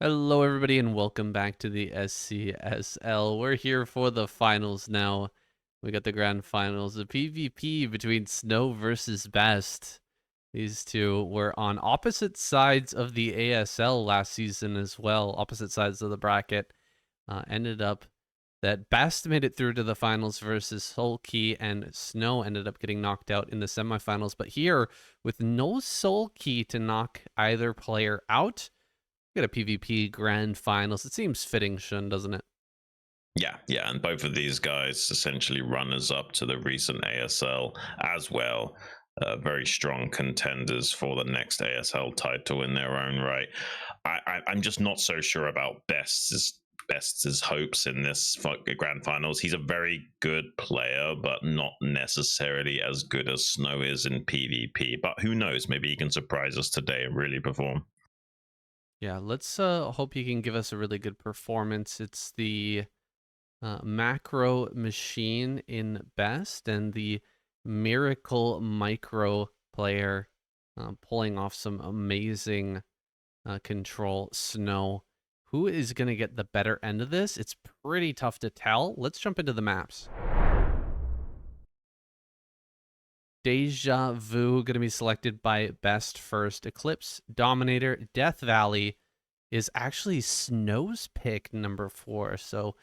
Hello, everybody, and welcome back to the SCSL. We're here for the finals now. We got the grand finals, the PvP between Snow versus Best. These two were on opposite sides of the ASL last season as well, opposite sides of the bracket. Ended up that Best made it through to the finals versus Sulky, and Snow ended up getting knocked out in the semifinals. But here, with no Sulky to knock either player out, we got a PvP grand finals. It seems fitting, Xun, doesn't it? Yeah, and both of these guys essentially runners up to the recent ASL as well. Very strong contenders for the next ASL title in their own right. I'm just not so sure about Best's hopes in this grand finals. He's a very good player, but not necessarily as good as Snow is in PvP. But who knows? Maybe he can surprise us today and really perform. Yeah, let's hope he can give us a really good performance. It's the macro machine in Best and the miracle micro player pulling off some amazing control. Snow. Who is going to get the better end of this? It's pretty tough to tell. Let's jump into the maps. Deja Vu going to be selected by Best first. Eclipse, Dominator, Death Valley is actually Snow's pick, number 4. So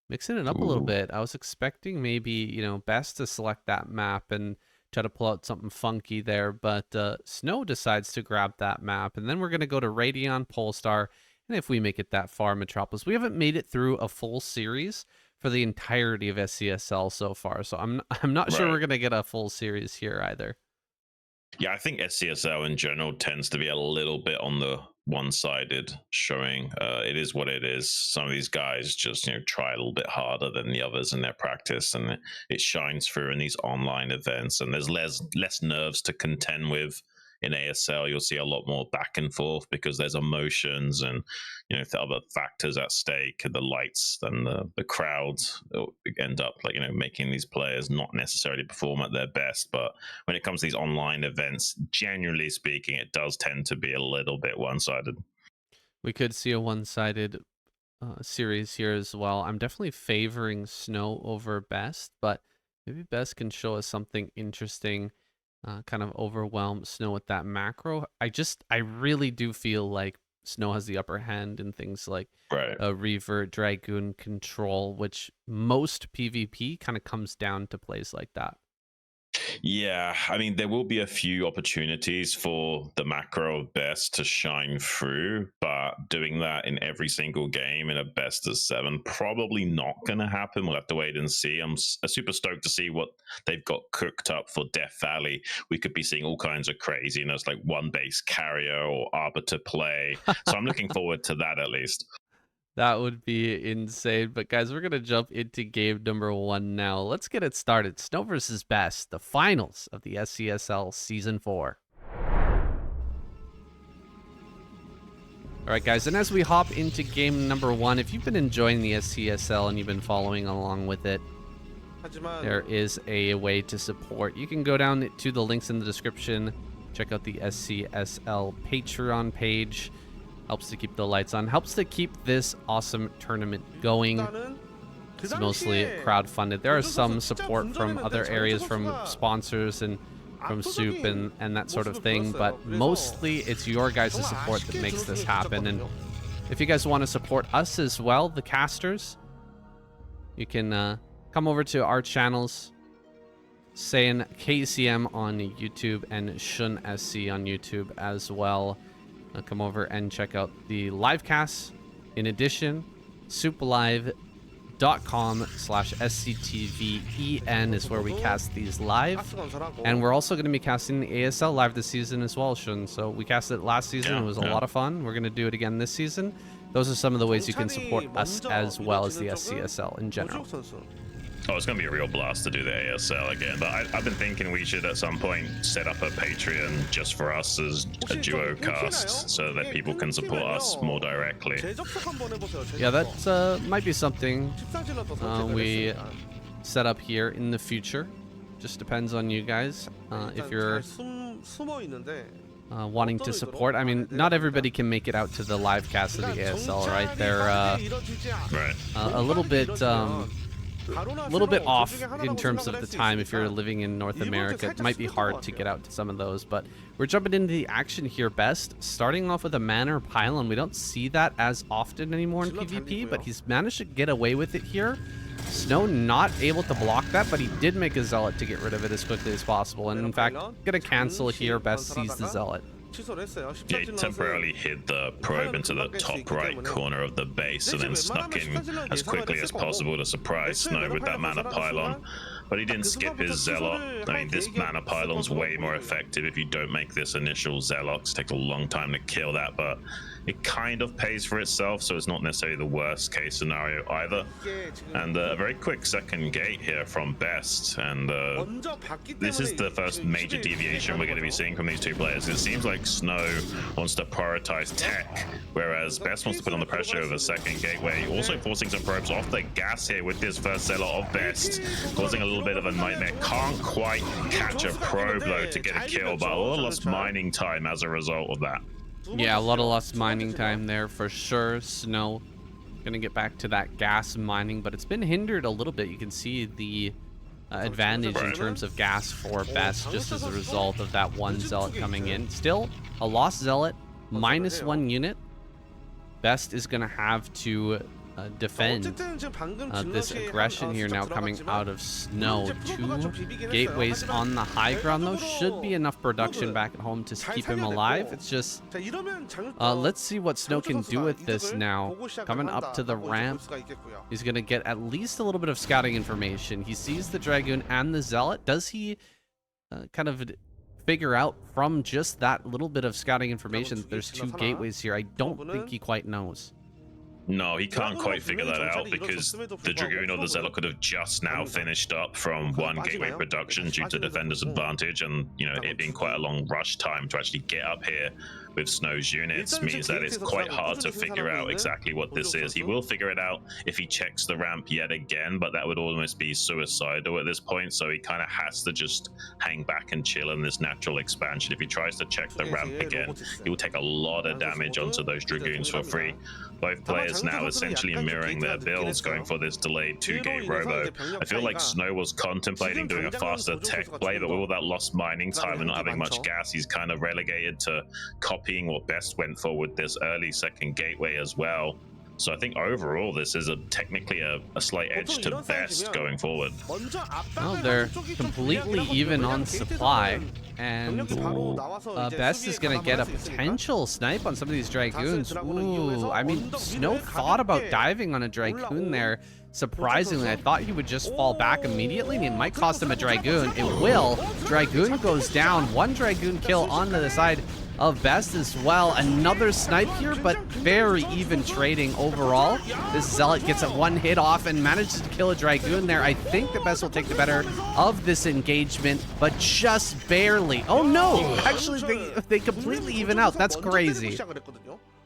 mixing it up a little bit. I was expecting maybe, Best to select that map and try to pull out something funky there. But Snow decides to grab that map. And then we're going to go to Radion, Polestar. And if we make it that far, Metropolis. We haven't made it through a full series for the entirety of SCSL so far, so I'm not sure we're gonna get a full series here either. Yeah, I think SCSL in general tends to be a little bit on the one-sided showing. It is what it is. Some of these guys just try a little bit harder than the others in their practice, and it shines through in these online events. And there's less nerves to contend with. In ASL, you'll see a lot more back and forth because there's emotions and the other factors at stake, the lights and the crowds end up making these players not necessarily perform at their best. But when it comes to these online events, generally speaking, it does tend to be a little bit one-sided. We could see a one-sided series here as well. I'm definitely favoring Snow over Best, but maybe Best can show us something interesting. Kind of overwhelm Snow with that macro. I really do feel like Snow has the upper hand in things like Revert, Dragoon, Control, which most PvP kind of comes down to plays like that. Yeah, I mean, there will be a few opportunities for the macro of Best to shine through, but doing that in every single game in a best of 7, probably not going to happen. We'll have to wait and see. I'm super stoked to see what they've got cooked up for Death Valley. We could be seeing all kinds of craziness, like one base carrier or arbiter play. So I'm looking forward to that at least. That would be insane. But guys, we're going to jump into game number 1 now. Let's get it started. Snow versus Best, the finals of the SCSL Season 4. All right, guys, and as we hop into game number 1, if you've been enjoying the SCSL and you've been following along with it, there is a way to support. You can go down to the links in the description, check out the SCSL Patreon page. Helps to keep the lights on, helps to keep this awesome tournament going. It's mostly crowdfunded. There are some support from other areas, from sponsors and from Soup and that sort of thing, but mostly it's your guys' support that makes this happen. And if you guys want to support us as well, the casters, you can come over to our channels, Saiyan KCM on YouTube and Xun SC on YouTube as well. Come over and check out the live casts. In addition, souplive.com/SCTVEN is where we cast these live. And we're also going to be casting the ASL live this season as well, Xun. So we cast it last season. It was a lot of fun. We're going to do it again this season. Those are some of the ways you can support us as well as the SCSL in general. Oh, it's going to be a real blast to do the ASL again, but I've been thinking we should at some point set up a Patreon just for us as a duo cast so that people can support us more directly. Yeah, that might be something we set up here in the future. Just depends on you guys. If you're wanting to support. I mean, not everybody can make it out to the live cast of the ASL, right? They're a little bit off in terms of the time. If you're living in North America, it might be hard to get out to some of those. But we're jumping into the action here. Best starting off with a Manor Pylon. We don't see that as often anymore in PvP, but he's managed to get away with it here. Snow not able to block that, but he did make a Zealot to get rid of it as quickly as possible. And in fact, gonna cancel here. Best sees the Zealot. Yeah, he temporarily hid the probe into the top right corner of the base and then snuck in as quickly as possible to surprise Snow with that Mana Pylon. But he didn't skip his Zealot. I mean, this Mana Pylon's way more effective if you don't make this initial Zealot. It takes a long time to kill that, but it kind of pays for itself, so it's not necessarily the worst case scenario either. And a very quick second gate here from Best, and this is the first major deviation we're going to be seeing from these two players. It seems like Snow wants to prioritize tech, whereas Best wants to put on the pressure of a second gateway, also forcing some probes off the gas here with this first Zealot of Best, causing a little bit of a nightmare. Can't quite catch a probe though to get a kill, but a lot of lost mining time as a result of that. Yeah, a lot of lost mining time there for sure. Snow gonna get back to that gas mining, but it's been hindered a little bit. You can see the advantage in terms of gas for Best just as a result of that one Zealot coming in. Still a lost Zealot, -1 unit. Best is gonna have to defend this aggression here now coming out of Snow. 2 gateways on the high ground though should be enough production back at home to keep him alive. It's just let's see what Snow can do with this now. Coming up to the ramp, he's gonna get at least a little bit of scouting information. He sees the Dragoon and the Zealot. Does he kind of figure out from just that little bit of scouting information that there's 2 gateways here? I don't think he quite knows. No, he can't quite figure that out because the Dragoon or the Zealot could have just now finished up from one gateway production due to defender's advantage, and you know, it being quite a long rush time to actually get up here with Snow's units means that it's quite hard to figure out exactly what this is. He will figure it out if he checks the ramp yet again, but that would almost be suicidal at this point, so he kind of has to just hang back and chill in this natural expansion. If he tries to check the ramp again, he will take a lot of damage onto those Dragoons for free. Both players now essentially mirroring their builds, going for this delayed 2-gate robo. I feel like Snow was contemplating doing a faster tech play, but with all that lost mining time and not having much gas, he's kind of relegated to copying what Best went for with this early second gateway as well. So I think overall this is technically a slight edge to Best going forward. Well, they're completely even on supply, and Best is going to get a potential snipe on some of these Dragoons. Ooh, I mean, Snow thought about diving on a Dragoon there. Surprisingly, I thought he would just fall back immediately, and it might cost him a Dragoon. It will. Dragoon goes down. 1 Dragoon kill onto the side of Best as well. Another snipe here, but very even trading overall. This Zealot gets a 1 hit off and manages to kill a Dragoon there. I think the Best will take the better of this engagement, but just barely. Oh no, actually they completely even out. That's crazy.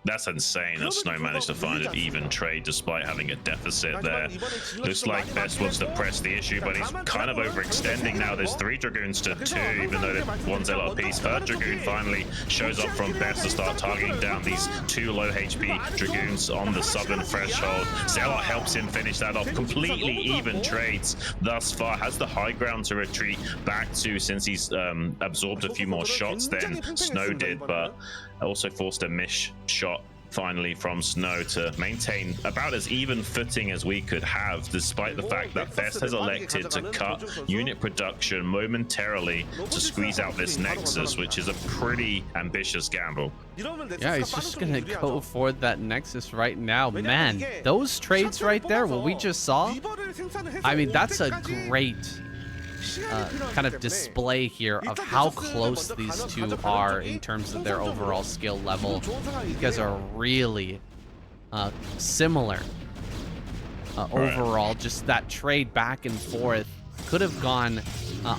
That's insane that Snow managed to find an even trade despite having a deficit there. Looks like Best wants to press the issue, but he's kind of overextending now. There's 3 Dragoons to 2, even though there's 1 Zealot apiece. 3rd Dragoon finally shows up from Best to start targeting down these 2 low HP Dragoons on the southern threshold. Zealot helps him finish that off. Completely even trades thus far. Has the high ground to retreat back to, since he's absorbed a few more shots than Snow did, but also forced a miss shot finally from Snow to maintain about as even footing as we could have, despite the fact that Best has elected to cut unit production momentarily to squeeze out this Nexus, which is a pretty ambitious gamble. Yeah, he's just gonna go for that Nexus right now. Man, those trades right there, what we just saw, I mean, that's a great kind of display here of how close these two are in terms of their overall skill level. These guys are really similar overall. Just that trade back and forth could have gone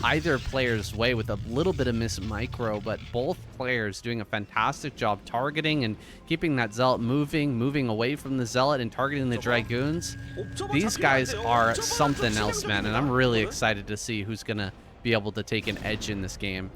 either player's way with a little bit of miss micro, but both players doing a fantastic job targeting and keeping that Zealot moving away from the Zealot and targeting the Dragoons. These guys are something else, man, and I'm really excited to see who's gonna be able to take an edge in this game.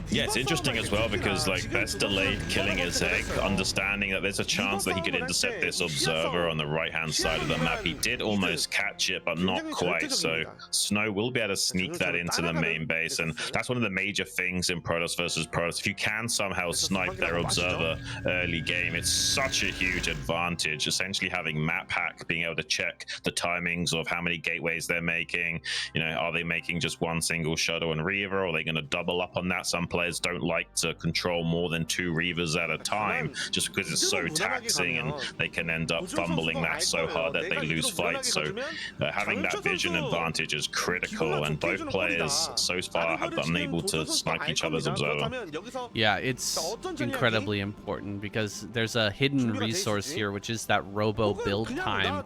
Yeah, it's interesting as well because like Best delayed killing his egg, understanding that there's a chance that he could intercept this observer on the right-hand side of the map. He did almost catch it, but not quite. So Snow will be able to sneak that into the main base, and that's one of the major things in Protoss versus Protoss. If you can somehow snipe their observer early game, it's such a huge advantage. Essentially having map hack, being able to check the timings of how many gateways they're making. You know, are they making just one single shuttle and Reaver, or are they going to double up on that? Some players don't like to control more than 2 Reavers at a time just because it's so taxing, and they can end up fumbling that so hard that they lose fights. So having that vision advantage is critical, and both players so far have been able to snipe each other's observer. Yeah, it's incredibly important because there's a hidden resource here, which is that robo build time.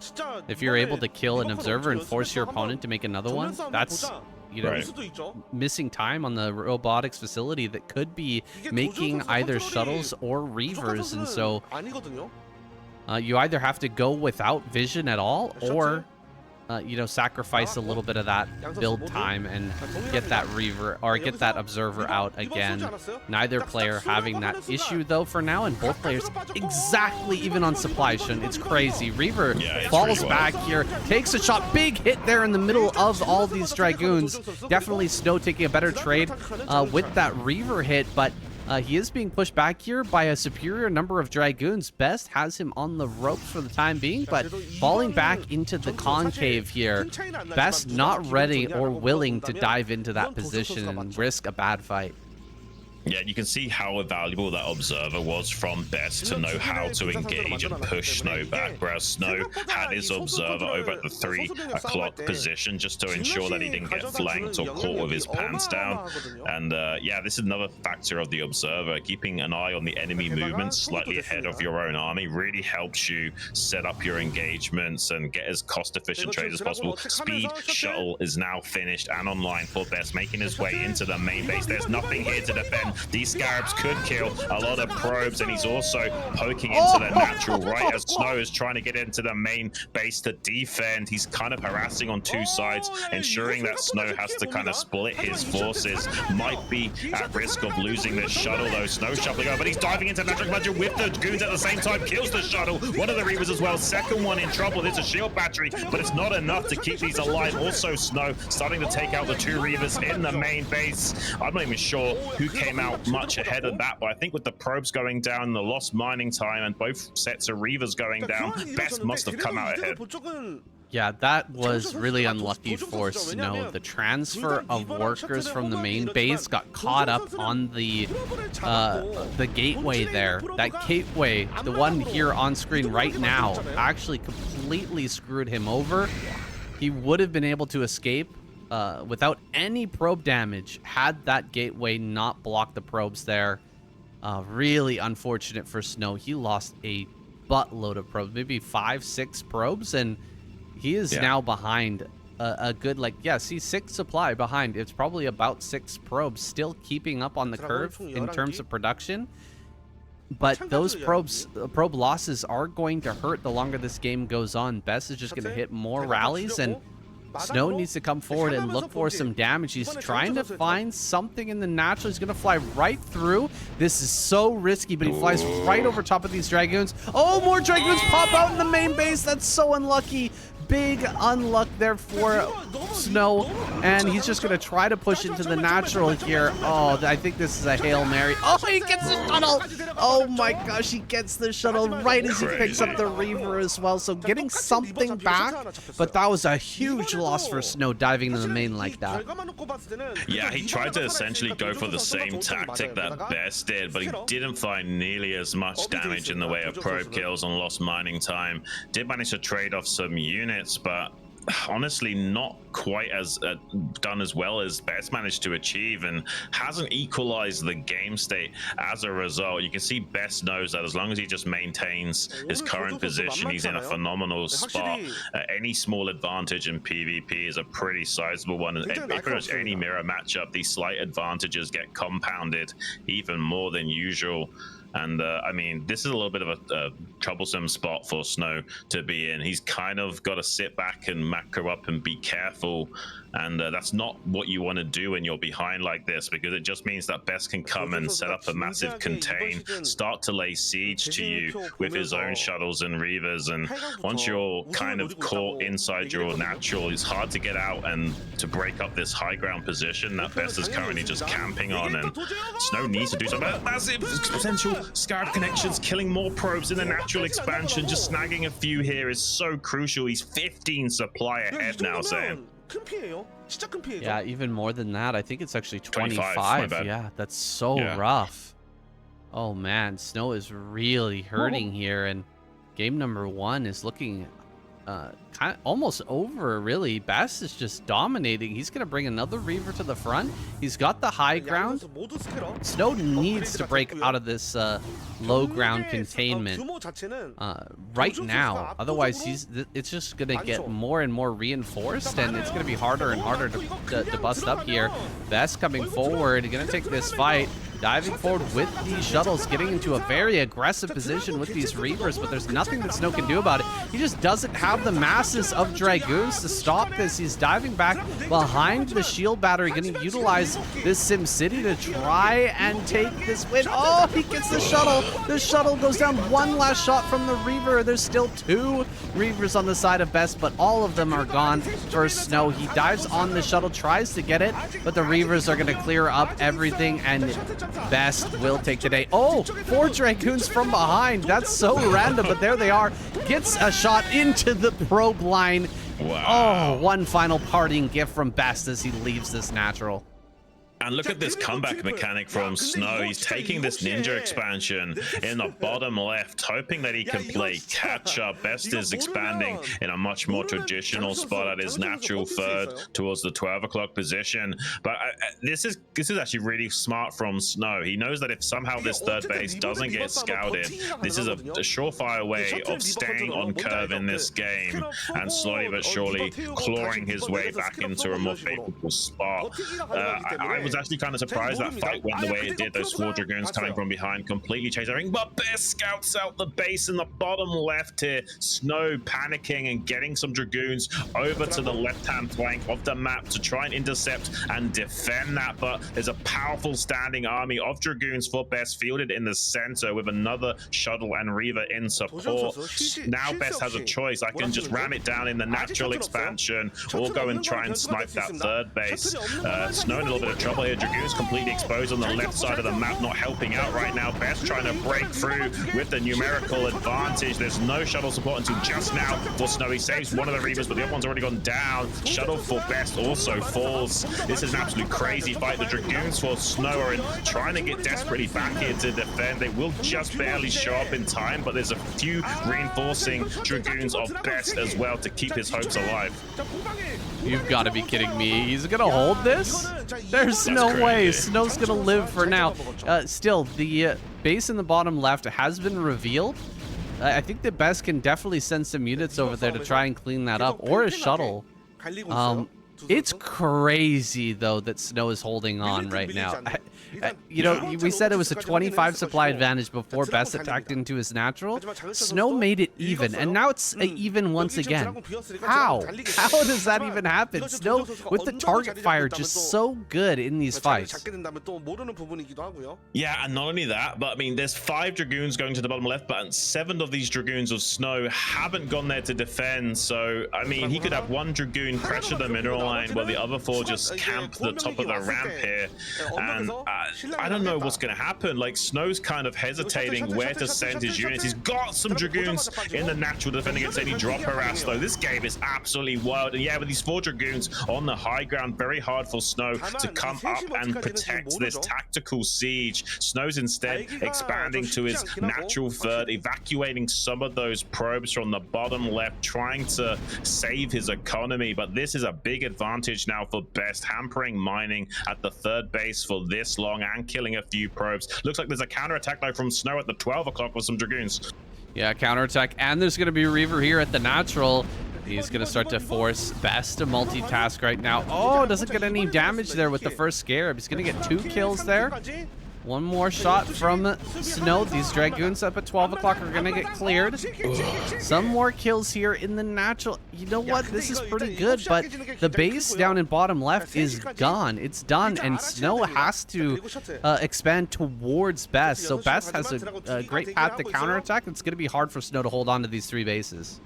If you're able to kill an observer and force your opponent to make another one, that's, you know, missing time on the robotics facility that could be making either shuttles or Reavers. And so you either have to go without vision at all, or you know, sacrifice a little bit of that build time and get that Reaver or get that observer out again. Neither player having that issue though for now, and both players exactly even on supply. It's crazy. Reaver falls back here, takes a shot, big hit there in the middle of all these Dragoons. Definitely Snow taking a better trade with that Reaver hit, but he is being pushed back here by a superior number of Dragoons. Best has him on the ropes for the time being, but falling back into the concave here. Best not ready or willing to dive into that position and risk a bad fight. Yeah, you can see how valuable that observer was from Best to know how to engage and push Snow back, whereas Snow had his observer over at the 3 o'clock position just to ensure that he didn't get flanked or caught with his pants down. And yeah, this is another factor of the observer. Keeping an eye on the enemy movements slightly ahead of your own army really helps you set up your engagements and get as cost-efficient trades as possible. Speed shuttle is now finished and online for Best, making his way into the main base. There's nothing here to defend. These Scarabs could kill a lot of probes, and he's also poking into the natural right as Snow is trying to get into the main base to defend. He's kind of harassing on 2 sides, ensuring that Snow has to kind of split his forces. Might be at risk of losing this shuttle though. Snow shuffling over, but he's diving into natural budget with the goons at the same time, kills the shuttle. One of the Reavers as well, second one in trouble. There's a shield battery, but it's not enough to keep these alive. Also Snow starting to take out the 2 Reavers in the main base. I'm not even sure who came out much ahead of that, but I think with the probes going down, the lost mining time, and both sets of Reavers going down, Best must have come out ahead. Yeah, that was really unlucky for Snow. The transfer of workers from the main base got caught up on the gateway there. That gateway, the one here on screen right now, actually completely screwed him over. He would have been able to escape without any probe damage had that gateway not blocked the probes there. Really unfortunate for Snow. He lost a buttload of probes, maybe 5-6 probes, and he is now behind a good, like, see, 6 supply behind. It's probably about 6 probes, still keeping up on the curve in terms of production. But those probe losses are going to hurt the longer this game goes on. Best is just going to hit more rallies, and Snow needs to come forward and look for some damage. He's trying to find something in the natural. He's going to fly right through. This is so risky, but he flies right over top of these Dragoons. Oh, more Dragoons pop out in the main base. That's so unlucky. Big unluck there for Snow, and he's just going to try to push into the natural here. Oh, I think this is a Hail Mary. Oh, he gets the shuttle. Oh my gosh, he gets the shuttle right as he picks up the Reaver as well. So getting something back, but that was a huge loss for Snow diving into the main like that. Yeah, he tried to essentially go for the same tactic that Best did, but he didn't find nearly as much damage in the way of probe kills and lost mining time. Did manage to trade off some units, but honestly not quite as done as well as Best managed to achieve, and hasn't equalized the game state as a result. You can see Best knows that as long as he just maintains his current position, he's in a phenomenal spot. Any small advantage in PvP is a pretty sizable one, and pretty much any mirror matchup, these slight advantages get compounded even more than usual. And I mean, this is a little bit of a troublesome spot for Snow to be in. He's kind of got to sit back and macro up and be careful. And that's not what you want to do when you're behind like this, because it just means that Best can come and set up a massive contain, start to lay siege to you with his own shuttles and reavers. And once you're kind of caught inside your natural, it's hard to get out and to break up this high ground position that Best is currently just camping on. And Snow needs to do something. Massive potential Scarab connections, killing more probes in the natural expansion. Just snagging a few here is so crucial. He's 15 supply ahead now, Sam. Yeah, even more than that. I think it's actually 25. My bad. Yeah, that's so rough. Oh man, Snow is really hurting here, and game number 1 is looking kind of almost over, really. Best is just dominating. He's gonna bring another Reaver to the front. He's got the high ground. Snow needs to break out of this low ground containment right now, otherwise it's just gonna get more and more reinforced, and it's gonna be harder and harder to bust up here. Best coming forward, gonna take this fight, diving forward with these shuttles, getting into a very aggressive position with these Reavers, but there's nothing that Snow can do about it. He just doesn't have the masses of Dragoons to stop this. He's diving back behind the shield battery, gonna utilize this Sim City to try and take this win. Oh, he gets the shuttle. The shuttle goes down. One last shot from the Reaver. There's still 2 Reavers on the side of Best, but all of them are gone for Snow. He dives on the shuttle, tries to get it, but the Reavers are gonna clear up everything, and Best will take the day. Oh, 4 Dragoons from behind. That's so random, but there they are. Gets a shot into the probe line. Wow. Oh, one final parting gift from Best as he leaves this natural. And look at this comeback mechanic from Snow. He's taking this ninja expansion in the bottom left, hoping that he can play catch up. Best is expanding in a much more traditional spot at his natural third towards the 12 o'clock position. But this is actually really smart from Snow. He knows that if somehow this third base doesn't get scouted, this is a surefire way of staying on curve in this game and slowly but surely clawing his way back into a more favorable spot. I was actually kind of surprised that fight went the way it did. Those 4 Dragoons coming from behind completely chased everything, but Best scouts out the base in the bottom left here. Snow panicking and getting some Dragoons over to the left-hand flank of the map to try and intercept and defend that, but there's a powerful standing army of Dragoons for Best fielded in the center with another shuttle and Reaver in support. Now Best has a choice. I can just ram it down in the natural expansion or go and try and snipe that third base. Snow in a little bit of trouble here. Dragoons completely exposed on the left side of the map, not helping out right now. Best trying to break through with the numerical advantage. There's no shuttle support until just now for Snow. He saves one of the Reavers, but the other one's already gone down. Shuttle for Best also falls. This is an absolute crazy fight. The Dragoons for Snow are trying to get desperately back here to defend. They will just barely show up in time, but there's a few reinforcing Dragoons of Best as well to keep his hopes alive. You've got to be kidding me. He's gonna hold this? There's no way. Snow's gonna live for now. Still, the base in the bottom left has been revealed. I think the Best can definitely send some units over there to try and clean that up, or a shuttle. It's crazy, though, that Snow is holding on right now. You know, we said it was a 25 supply advantage before Best attacked into his natural. Snow made it even, and now it's even once again. How? How does that even happen? Snow, with the target fire, just so good in these fights. Yeah, and not only that, but I mean, there's 5 Dragoons going to the bottom left, but 7 of these Dragoons of Snow haven't gone there to defend. So, I mean, he could have 1 Dragoon pressure the mineral line while the other 4 just camp the top of the ramp here. And I don't know what's going to happen. Like, Snow's kind of hesitating where to send his units. He's got some Dragoons in the natural defending against any drop harass, though. This game is absolutely wild. And yeah, with these 4 Dragoons on the high ground, very hard for Snow to come up and protect this tactical siege. Snow's instead expanding to his natural third, evacuating some of those probes from the bottom left, trying to save his economy. But this is a big advantage now for Best, hampering mining at the third base for this long and killing a few probes. Looks like there's a counterattack though from Snow at the 12 o'clock with some Dragoons. Yeah, counterattack, and there's going to be a Reaver here at the natural. He's going to start to force Best to multitask right now. Oh, doesn't get any damage there with the first Scarab. He's going to get 2 kills there. One more shot from Snow. These Dragoons up at 12 o'clock are going to get cleared. Some more kills here in the natural. You know what? This is pretty good, but the base down in bottom left is gone. It's done, and Snow has to expand towards Best. So Best has a great path to counterattack. It's going to be hard for Snow to hold on to these 3 bases.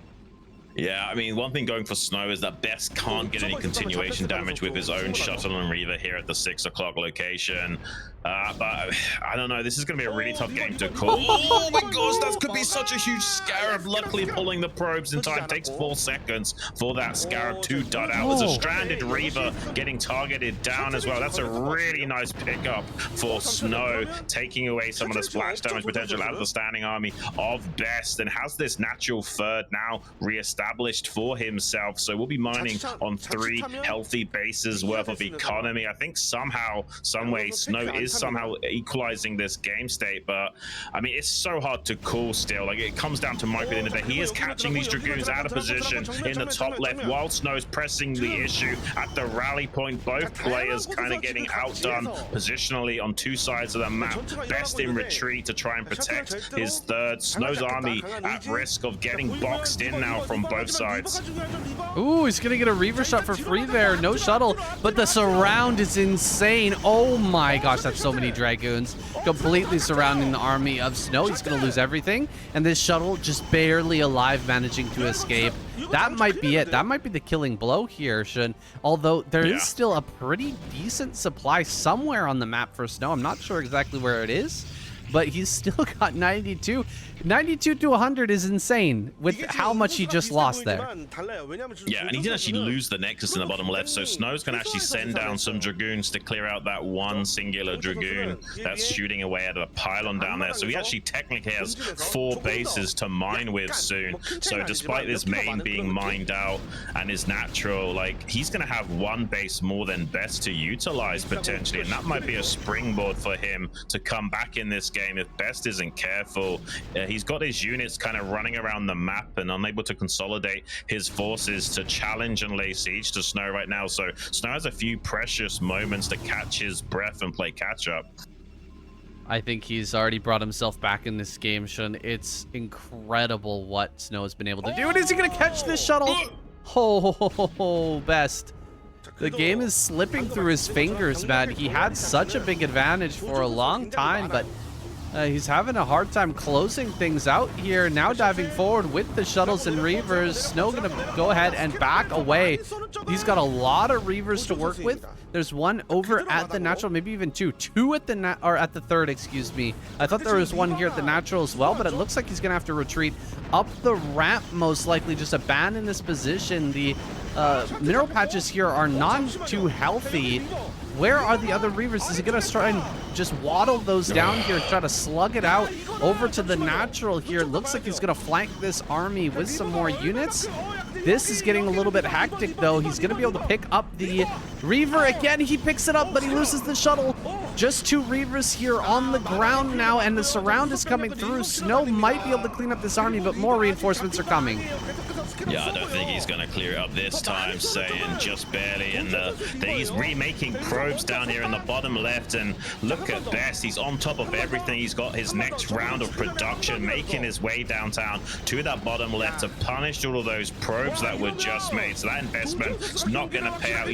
Yeah, I mean, one thing going for Snow is that Best can't get any continuation damage with his own Shuttle and Reaver here at the 6 o'clock location. But I don't know, this is going to be a really tough game to call. Oh my gosh, that could be such a huge Scarab. Luckily pulling the probes in time. Takes 4 seconds for that Scarab to dud out. There's a stranded Reaver getting targeted down as well. That's a really nice pickup for Snow, taking away some of the splash damage potential out of the standing army of Best, and has this natural third now re-established for himself. So we'll be mining on 3 healthy bases worth of economy. I think somehow, some way, Snow is somehow equalizing this game state, but I mean, it's so hard to call still. Like, it comes down to Mike in that he is catching these Dragoons out of position in the top left while Snow's pressing the issue at the rally point. Both players kind of getting outdone positionally on 2 sides of the map. Best in retreat to try and protect his third. Snow's army at risk of getting boxed in now from both sides. Ooh, he's gonna get a Reaver shot for free there. No shuttle, but the surround is insane. Oh my gosh, that's so many Dragoons completely surrounding the army of Snow. He's gonna lose everything, and this shuttle just barely alive, managing to escape. That might be it. That might be the killing blow here, Xun. Although there is still a pretty decent supply somewhere on the map for Snow. I'm not sure exactly where it is, but he's still got 92. 92 to 100 is insane with how much he just lost there. Yeah, and he did actually lose the Nexus in the bottom left, so Snow's going to actually send down some Dragoons to clear out that one singular Dragoon that's shooting away at a pylon down there. So he actually technically has 4 bases to mine with soon. So despite this main being mined out and his natural, like, he's going to have 1 base more than Best to utilize potentially, and that might be a springboard for him to come back in this game if Best isn't careful. He's got his units kind of running around the map and unable to consolidate his forces to challenge and lay siege to Snow right now. So Snow has a few precious moments to catch his breath and play catch up. I think he's already brought himself back in this game, Xun. It's incredible what Snow has been able to do. And is he going to catch this shuttle? Oh, Best. The game is slipping through his fingers, man. He had such a big advantage for a long time, but he's having a hard time closing things out here. Now diving forward with the shuttles and Reavers. Snow gonna go ahead and back away. He's got a lot of Reavers to work with. There's one over at the natural, maybe even 2 at the at the third, excuse me. I thought there was one here at the natural as well, but it looks like he's gonna have to retreat up the ramp, most likely. Just abandon this position. The mineral patches here are not too healthy. Where are the other Reavers? Is he going to try and just waddle those down here, try to slug it out over to the natural here? Looks like he's going to flank this army with some more units. This is getting a little bit hectic, though. He's going to be able to pick up the Reaver again. He picks it up, but he loses the shuttle. Just 2 Reavers here on the ground now, and the surround is coming through. Snow might be able to clean up this army, but more reinforcements are coming. Yeah, I don't think he's going to clear it up this time, Saiyan, just barely. And he's remaking probes down here in the bottom left. And look at Best. He's on top of everything. He's got his next round of production, making his way downtown to that bottom left to punish all of those probes that were just made. So that investment is not going to pay out.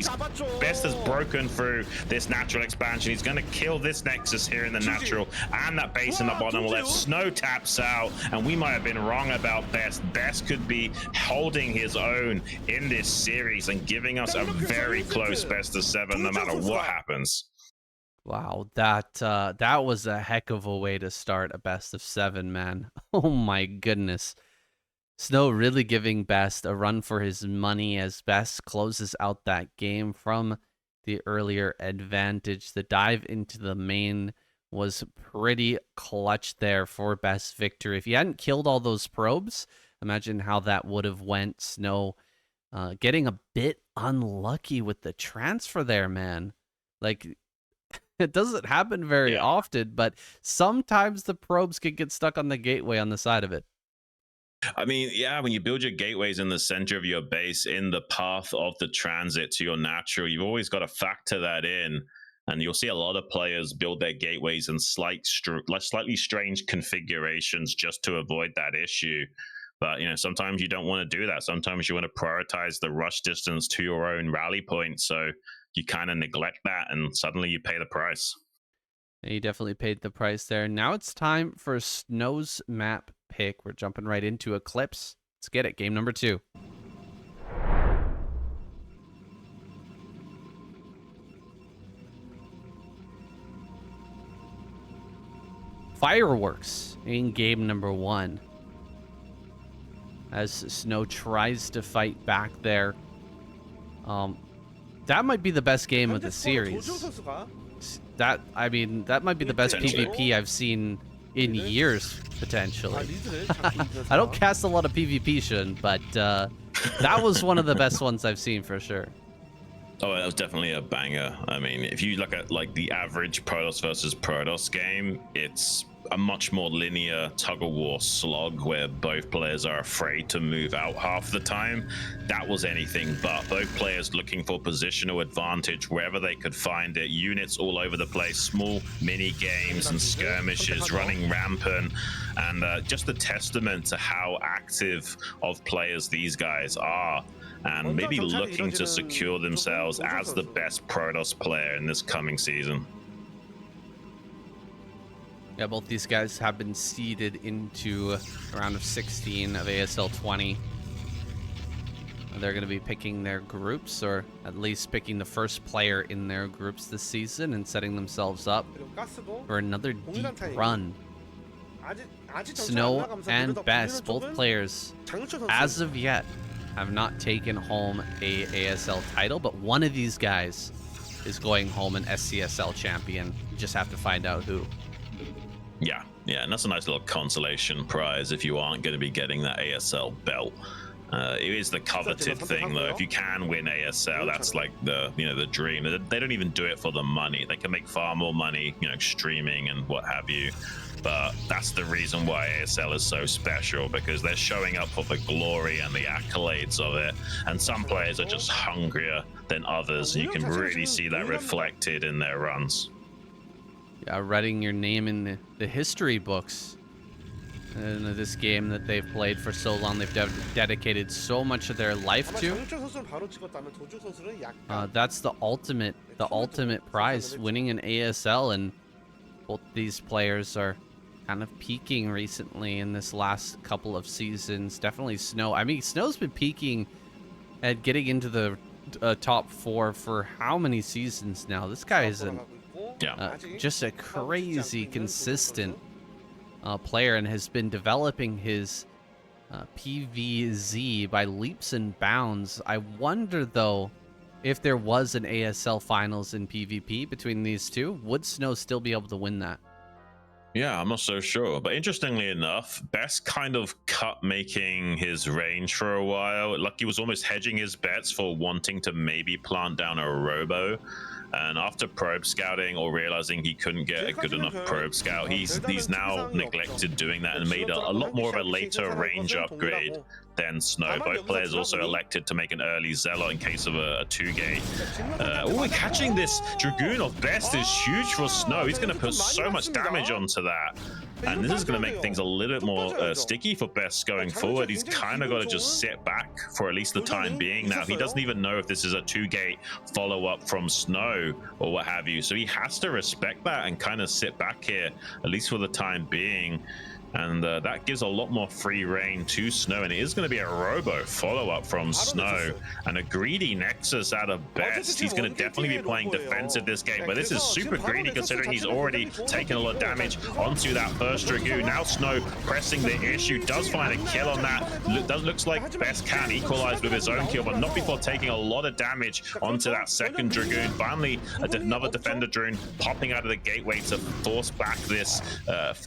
Best has broken through this natural expansion. He's going to kill this Nexus here in the natural and that base in the bottom left. Snow taps out, and we might have been wrong about Best. Best could be holding his own in this series and giving us a very close best of 7 no matter what happens. Wow, that was a heck of a way to start a best of 7, man. Oh my goodness. Snow really giving Best a run for his money as Best closes out that game from the earlier advantage. The dive into the main was pretty clutch there for Best victory. If he hadn't killed all those probes, imagine how that would have went. Snow getting a bit unlucky with the transfer there, man. Like, it doesn't happen very often, but sometimes the probes can get stuck on the gateway on the side of it. I mean, yeah, when you build your gateways in the center of your base in the path of the transit to your natural, you've always got to factor that in. And you'll see a lot of players build their gateways in slightly strange configurations just to avoid that issue. But, you know, sometimes you don't want to do that. Sometimes you want to prioritize the rush distance to your own rally point. So you kind of neglect that, and suddenly you pay the price. Yeah, you definitely paid the price there. Now it's time for Snow's map pick. We're jumping right into Eclipse. Let's get it. Game number 2. Fireworks in game number 1. As Snow tries to fight back there. That might be the best game of the series. That might be the best PvP I've seen in years, potentially. I don't cast a lot of PvP, Xun, but that was one of the best ones I've seen for sure. Oh, that was definitely a banger. I mean, if you look at like the average Protoss versus Protoss game, it's a much more linear tug-of-war slog where both players are afraid to move out half the time. That was anything but. Both players looking for positional advantage wherever they could find it. Units all over the place, small mini games and skirmishes running rampant, and just a testament to how active of players these guys are, and maybe looking to secure themselves as the best Protoss player in this coming season. Yeah, both these guys have been seeded into a round of 16 of ASL 20. They're going to be picking their groups, or at least picking the first player in their groups this season, and setting themselves up for another deep run. Snow and Best, both players, as of yet, have not taken home a ASL title, but one of these guys is going home an SCSL champion. You just have to find out who. Yeah, and that's a nice little consolation prize if you aren't going to be getting that ASL belt. It is the coveted thing, though. If you can win ASL, that's like the dream. They don't even do it for the money. They can make far more money, streaming and what have you. But that's the reason why ASL is so special, because they're showing up for the glory and the accolades of it. And some players are just hungrier than others. You can really see that reflected in their runs. Yeah, writing your name in the history books in this game that they've played for so long. They've dedicated so much of their life to. That's the ultimate prize, winning an ASL, and both these players are kind of peaking recently in this last couple of seasons. Definitely Snow. I mean, Snow's been peaking at getting into the top 4 for how many seasons now? This guy is just a crazy consistent player, and has been developing his PVZ by leaps and bounds. I wonder, though, if there was an ASL finals in PvP between these two, would Snow still be able to win that? Yeah, I'm not so sure. But interestingly enough, Best kind of cut making his range for a while. Like, he was almost hedging his bets for wanting to maybe plant down a robo. And after probe scouting, or realizing he couldn't get a good enough probe scout, he's now neglected doing that and made a lot more of a later range upgrade than Snow. Both players also elected to make an early Zealot in case of a 2-gate. Oh, catching this Dragoon of Best is huge for Snow. He's going to put so much damage onto that. And this is going to make things a little bit more sticky for Best going forward. He's kind of got to just sit back for at least the time being now. He doesn't even know if this is a 2-gate follow-up from Snow or what have you. So he has to respect that and kind of sit back here, at least for the time being. And that gives a lot more free reign to Snow, and it is going to be a robo follow-up from Snow, and a greedy Nexus out of Best. He's going to definitely be playing defensive this game, but this is super greedy considering he's already taken a lot of damage onto that first Dragoon. Now Snow pressing the issue, does find a kill on that. Looks like Best can equalize with his own kill, but not before taking a lot of damage onto that second Dragoon. Finally, another defender drone popping out of the gateway to force back this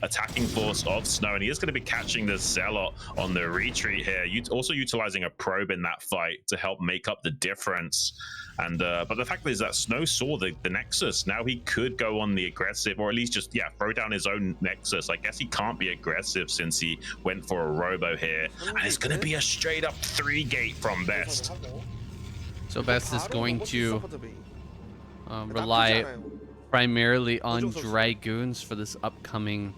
attacking force of Snow, and he is going to be catching the Zealot on the retreat here. Also utilizing a probe in that fight to help make up the difference. And but the fact is that Snow saw the Nexus. Now he could go on the aggressive, or at least just throw down his own Nexus. I guess he can't be aggressive since he went for a robo here, and it's going to be a straight up 3-gate from Best. So Best is going to rely primarily on Dragoons for this upcoming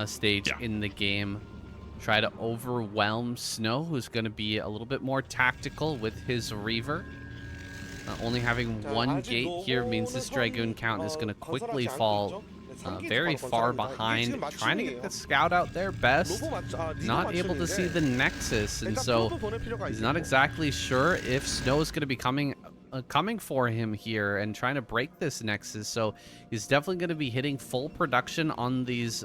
stage in the game. Try to overwhelm Snow, who's going to be a little bit more tactical with his Reaver. Only having one gate here means this Dragoon count is going to quickly fall very far behind. Trying to get the scout out there, Best not able to see the Nexus, and so he's not exactly sure if Snow is going to be coming for him here and trying to break this Nexus. So he's definitely going to be hitting full production on these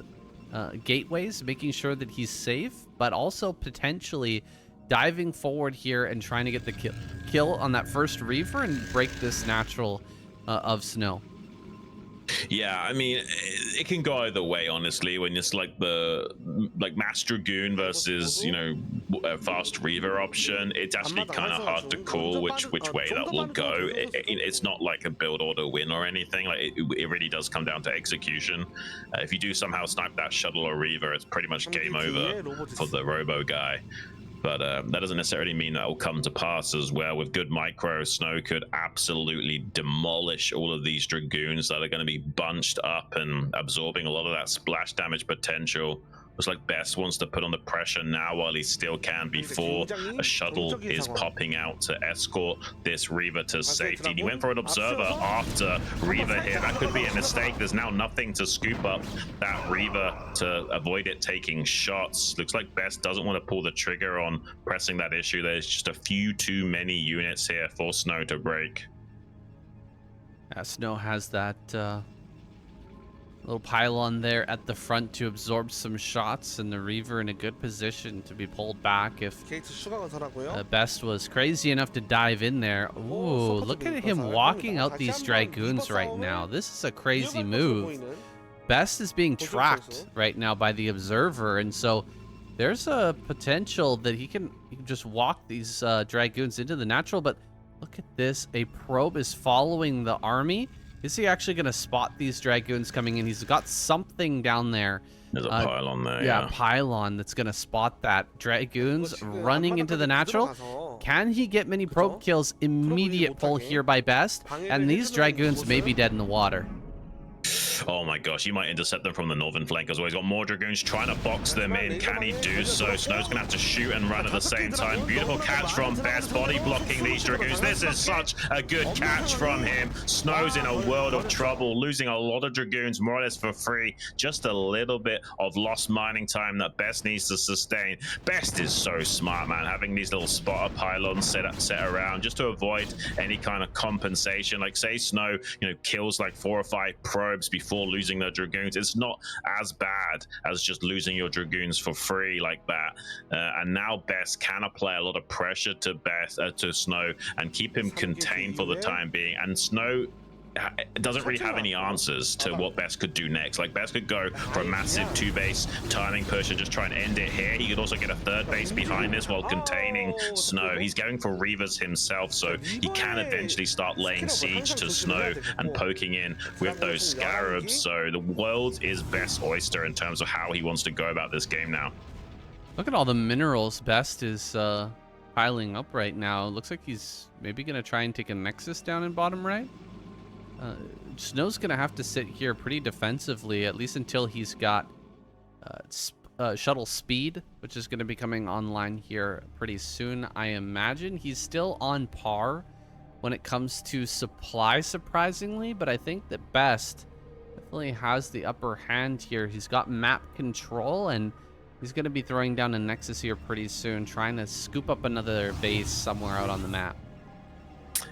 gateways, making sure that he's safe, but also potentially diving forward here and trying to get the kill on that first Reaver and break this natural of Snow. Yeah, I mean, it can go either way, honestly, when it's like the Master Dragoon versus, you know, a fast Reaver option. It's actually kind of hard to call which way that will go. It's not like a build order win or anything. Like it really does come down to execution. If you do somehow snipe that shuttle or Reaver, it's pretty much game over for the Robo guy. But that doesn't necessarily mean that will come to pass as well. With good micro, Snow could absolutely demolish all of these Dragoons that are going to be bunched up and absorbing a lot of that splash damage potential. Looks like Best wants to put on the pressure now while he still can before a shuttle is popping out to escort this Reaver to safety. And he went for an Observer after Reaver here. That could be a mistake. There's now nothing to scoop up that Reaver to avoid it taking shots. Looks like Best doesn't want to pull the trigger on pressing that issue. There's just a few too many units here for Snow to break. Snow has that little pylon there at the front to absorb some shots, and the Reaver in a good position to be pulled back if Best was crazy enough to dive in there. Ooh, look at him walking out these Dragoons right now. This is a crazy move. Best is being tracked right now by the Observer, and so there's a potential that he can just walk these Dragoons into the natural, but look at this. A probe is following the army. Is he actually going to spot these Dragoons coming in? He's got something down there. There's a pylon there. Yeah, pylon that's going to spot that. Dragoons running into the natural. Can he get many probe kills? Immediate pull here by Best. And these Dragoons may be dead in the water. Oh my gosh, he might intercept them from the northern flank as well. He's got more Dragoons trying to box them in. Can he do so? Snow's gonna have to shoot and run at the same time. Beautiful catch from Best, body blocking these Dragoons. This is such a good catch from him. Snow's in a world of trouble, losing a lot of Dragoons more or less for free. Just a little bit of lost mining time that Best needs to sustain. Best is so smart, man, having these little spotter pylons set around just to avoid any kind of compensation. Like, say Snow, you know, kills like 4 or 5 probes before losing their Dragoons. It's not as bad as just losing your Dragoons for free like that. And now Best can apply a lot of pressure to Snow and keep him contained for the time being. And Snow doesn't really have any answers to what Best could do next. Like, Best could go for a massive 2-base timing push and just try and end it here. He could also get a 3rd base behind this while containing Snow. He's going for Reavers himself, so he can eventually start laying siege to Snow and poking in with those Scarabs. So the world is Best's oyster in terms of how he wants to go about this game now. Look at all the minerals Best is piling up right now. Looks like he's maybe going to try and take a Nexus down in bottom right. Snow's gonna have to sit here pretty defensively, at least until he's got shuttle speed, which is gonna be coming online here pretty soon. I imagine he's still on par when it comes to supply, surprisingly, but I think that Best definitely has the upper hand here. He's got map control, and he's gonna be throwing down a Nexus here pretty soon, trying to scoop up another base somewhere out on the map.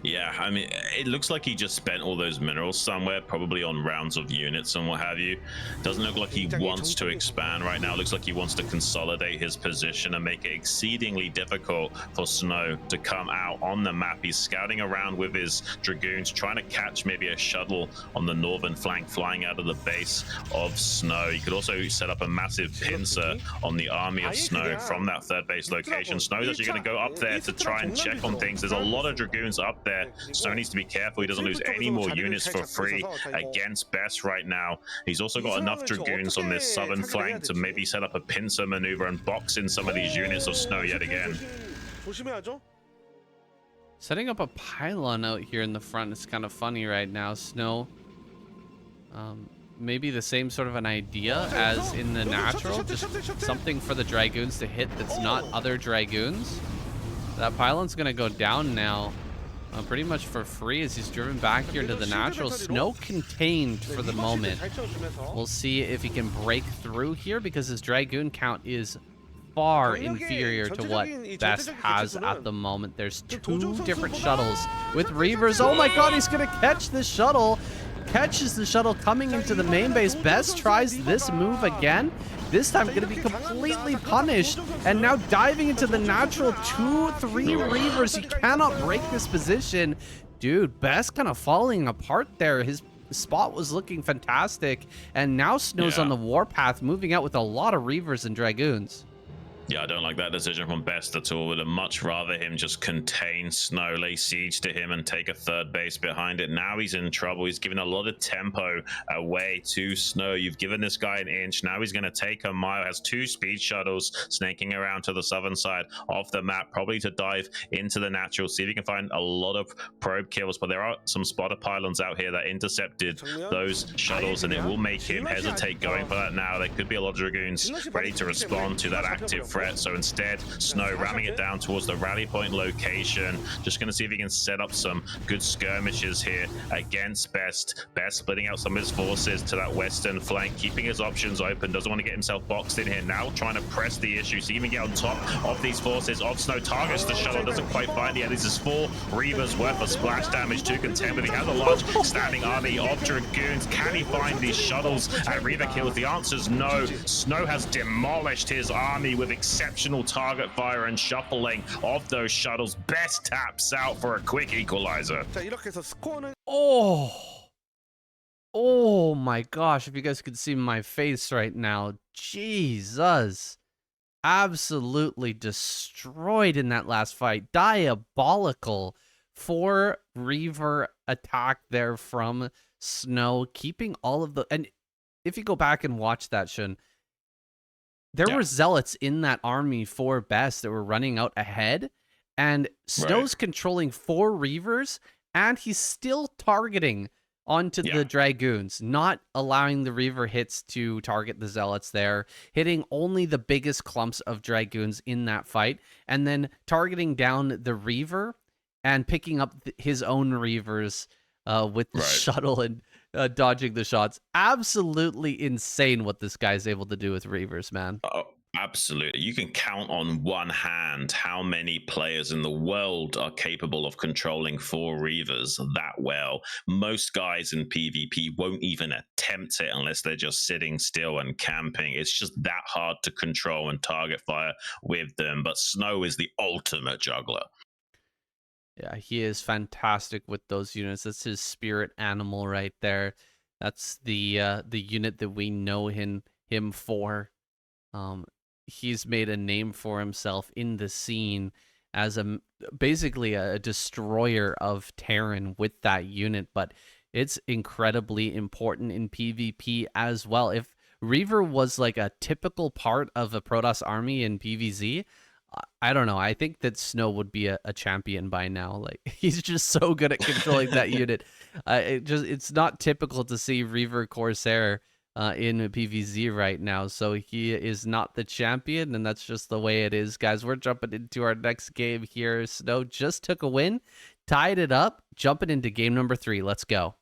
Yeah, I mean, it looks like he just spent all those minerals somewhere, probably on rounds of units and what have you. Doesn't look like he wants to expand right now. Looks like he wants to consolidate his position and make it exceedingly difficult for Snow to come out on the map. He's scouting around with his Dragoons, trying to catch maybe a shuttle on the northern flank flying out of the base of Snow. He could also set up a massive pincer on the army of Snow from that 3rd base location. Snow's actually going to go up there to try and check on things. There's a lot of Dragoons up there. Snow needs to be careful he doesn't lose any more units for free against Best right now. He's also got enough Dragoons on this southern flank to maybe set up a pincer maneuver and box in some of these units of Snow yet again. Setting up a pylon out here in the front is kind of funny right now. Snow Maybe the same sort of an idea as in the natural, just something for the Dragoons to hit that's not other Dragoons. That pylon's gonna go down now, pretty much for free as he's driven back here to the natural. Snow contained for the moment. We'll see if he can break through here because his Dragoon count is far inferior to what Best has at the moment. There's two different shuttles with Reavers. Oh my god, he's gonna catch this shuttle. Catches the shuttle coming into the main base. Best tries this move again. This time going to be completely punished. And now diving into the natural 2-3 Reavers. He cannot break this position. Dude, Best kind of falling apart there. His spot was looking fantastic. And now Snow's on the warpath, moving out with a lot of Reavers and Dragoons. Yeah, I don't like that decision from Best at all. Would have much rather him just contain Snow, lay siege to him, and take a third base behind it. Now he's in trouble. He's given a lot of tempo away to Snow. You've given this guy an inch. Now he's going to take a mile. Has 2 speed shuttles snaking around to the southern side of the map, probably to dive into the natural. See if he can find a lot of probe kills. But there are some spotter pylons out here that intercepted those shuttles, and it will make him hesitate going for that now. There could be a lot of Dragoons ready to respond to that active threat. So instead, Snow ramming it down towards the rally point location. Just going to see if he can set up some good skirmishes here against Best. Best splitting out some of his forces to that western flank, keeping his options open. Doesn't want to get himself boxed in here. Now trying to press the issue, so even get on top of these forces of Snow. Targets the shuttle, doesn't quite find it yet. This is 4 Reavers worth of splash damage to contend with. He has a large standing army of Dragoons. Can he find these shuttles and Reaver kills? The answer is no. Snow has demolished his army with exceptional target fire and shuffling of those shuttles. Best taps out for a quick equalizer. Oh my gosh, if you guys could see my face right now. Jesus. Absolutely destroyed in that last fight. Diabolical. 4 Reaver attack there from Snow, keeping all of the... And if you go back and watch that, Xun, there were zealots in that army for Best that were running out ahead, and Snow's controlling 4 Reavers, and he's still targeting onto the Dragoons, not allowing the Reaver hits to target the zealots there, hitting only the biggest clumps of Dragoons in that fight, and then targeting down the Reaver and picking up his own Reavers with the shuttle and dodging the shots. Absolutely insane what this guy's able to do with Reavers, man. Oh, absolutely. You can count on one hand how many players in the world are capable of controlling 4 Reavers that well. Most guys in PvP won't even attempt it unless they're just sitting still and camping. It's just that hard to control and target fire with them. But Snow is the ultimate juggler. Yeah, he is fantastic with those units. That's his spirit animal right there. That's the unit that we know him for. He's made a name for himself in the scene as basically a destroyer of Terran with that unit, but it's incredibly important in PvP as well. If Reaver was like a typical part of a Protoss army in PvZ, I don't know. I think that Snow would be a champion by now. Like, he's just so good at controlling that unit. It's not typical to see Reaver Corsair in PvZ right now. So he is not the champion, and that's just the way it is, guys. We're jumping into our next game here. Snow just took a win, tied it up, jumping into game number 3. Let's go.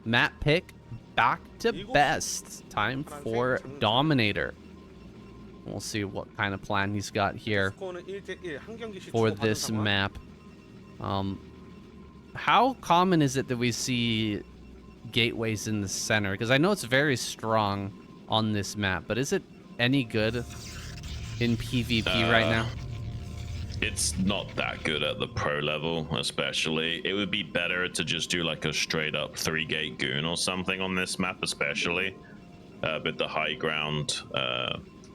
Map pick back to Best. Time for Dominator. We'll see what kind of plan he's got here for this map. How common is it that we see gateways in the center? Because I know it's very strong on this map, but is it any good in PvP right now? It's not that good at the pro level, especially. It would be better to just do like a straight up 3-gate goon or something on this map, especially. But the high ground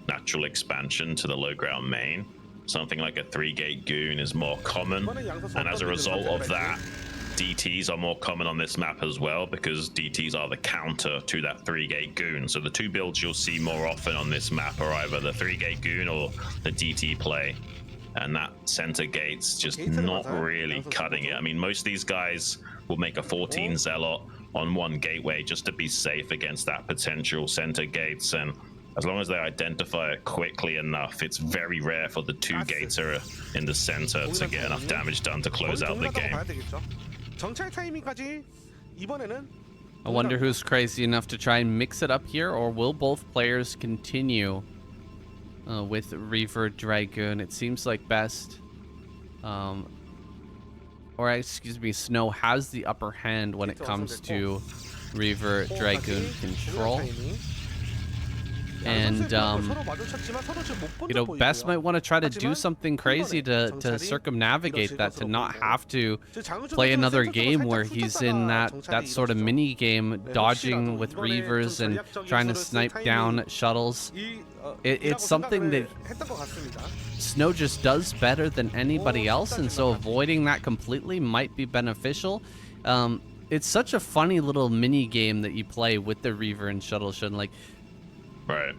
natural expansion to the low ground main, something like a 3-gate goon is more common. And as a result of that, DTs are more common on this map as well, because DTs are the counter to that 3-gate goon. So the 2 builds you'll see more often on this map are either the 3-gate goon or the DT play. and that center gate's just not really cutting it. I mean, most of these guys will make a 14 zealot on one gateway just to be safe against that potential center gates, and as long as they identify it quickly enough, it's very rare for the 2 gates are in the center to get enough damage done to close out the game. I wonder who's crazy enough to try and mix it up here, or will both players continue with Reaver Dragoon? It seems like Best, or excuse me, Snow has the upper hand when it comes to Reaver Dragoon control. And, you know, Best might want to try to do something crazy to circumnavigate that, to not have to play another game where he's in that sort of mini game, dodging with Reavers and trying to snipe down shuttles. It's something that Snow just does better than anybody else, and so avoiding that completely might be beneficial. It's such a funny little mini game that you play with the Reaver and Shuttle Shun. Like, right.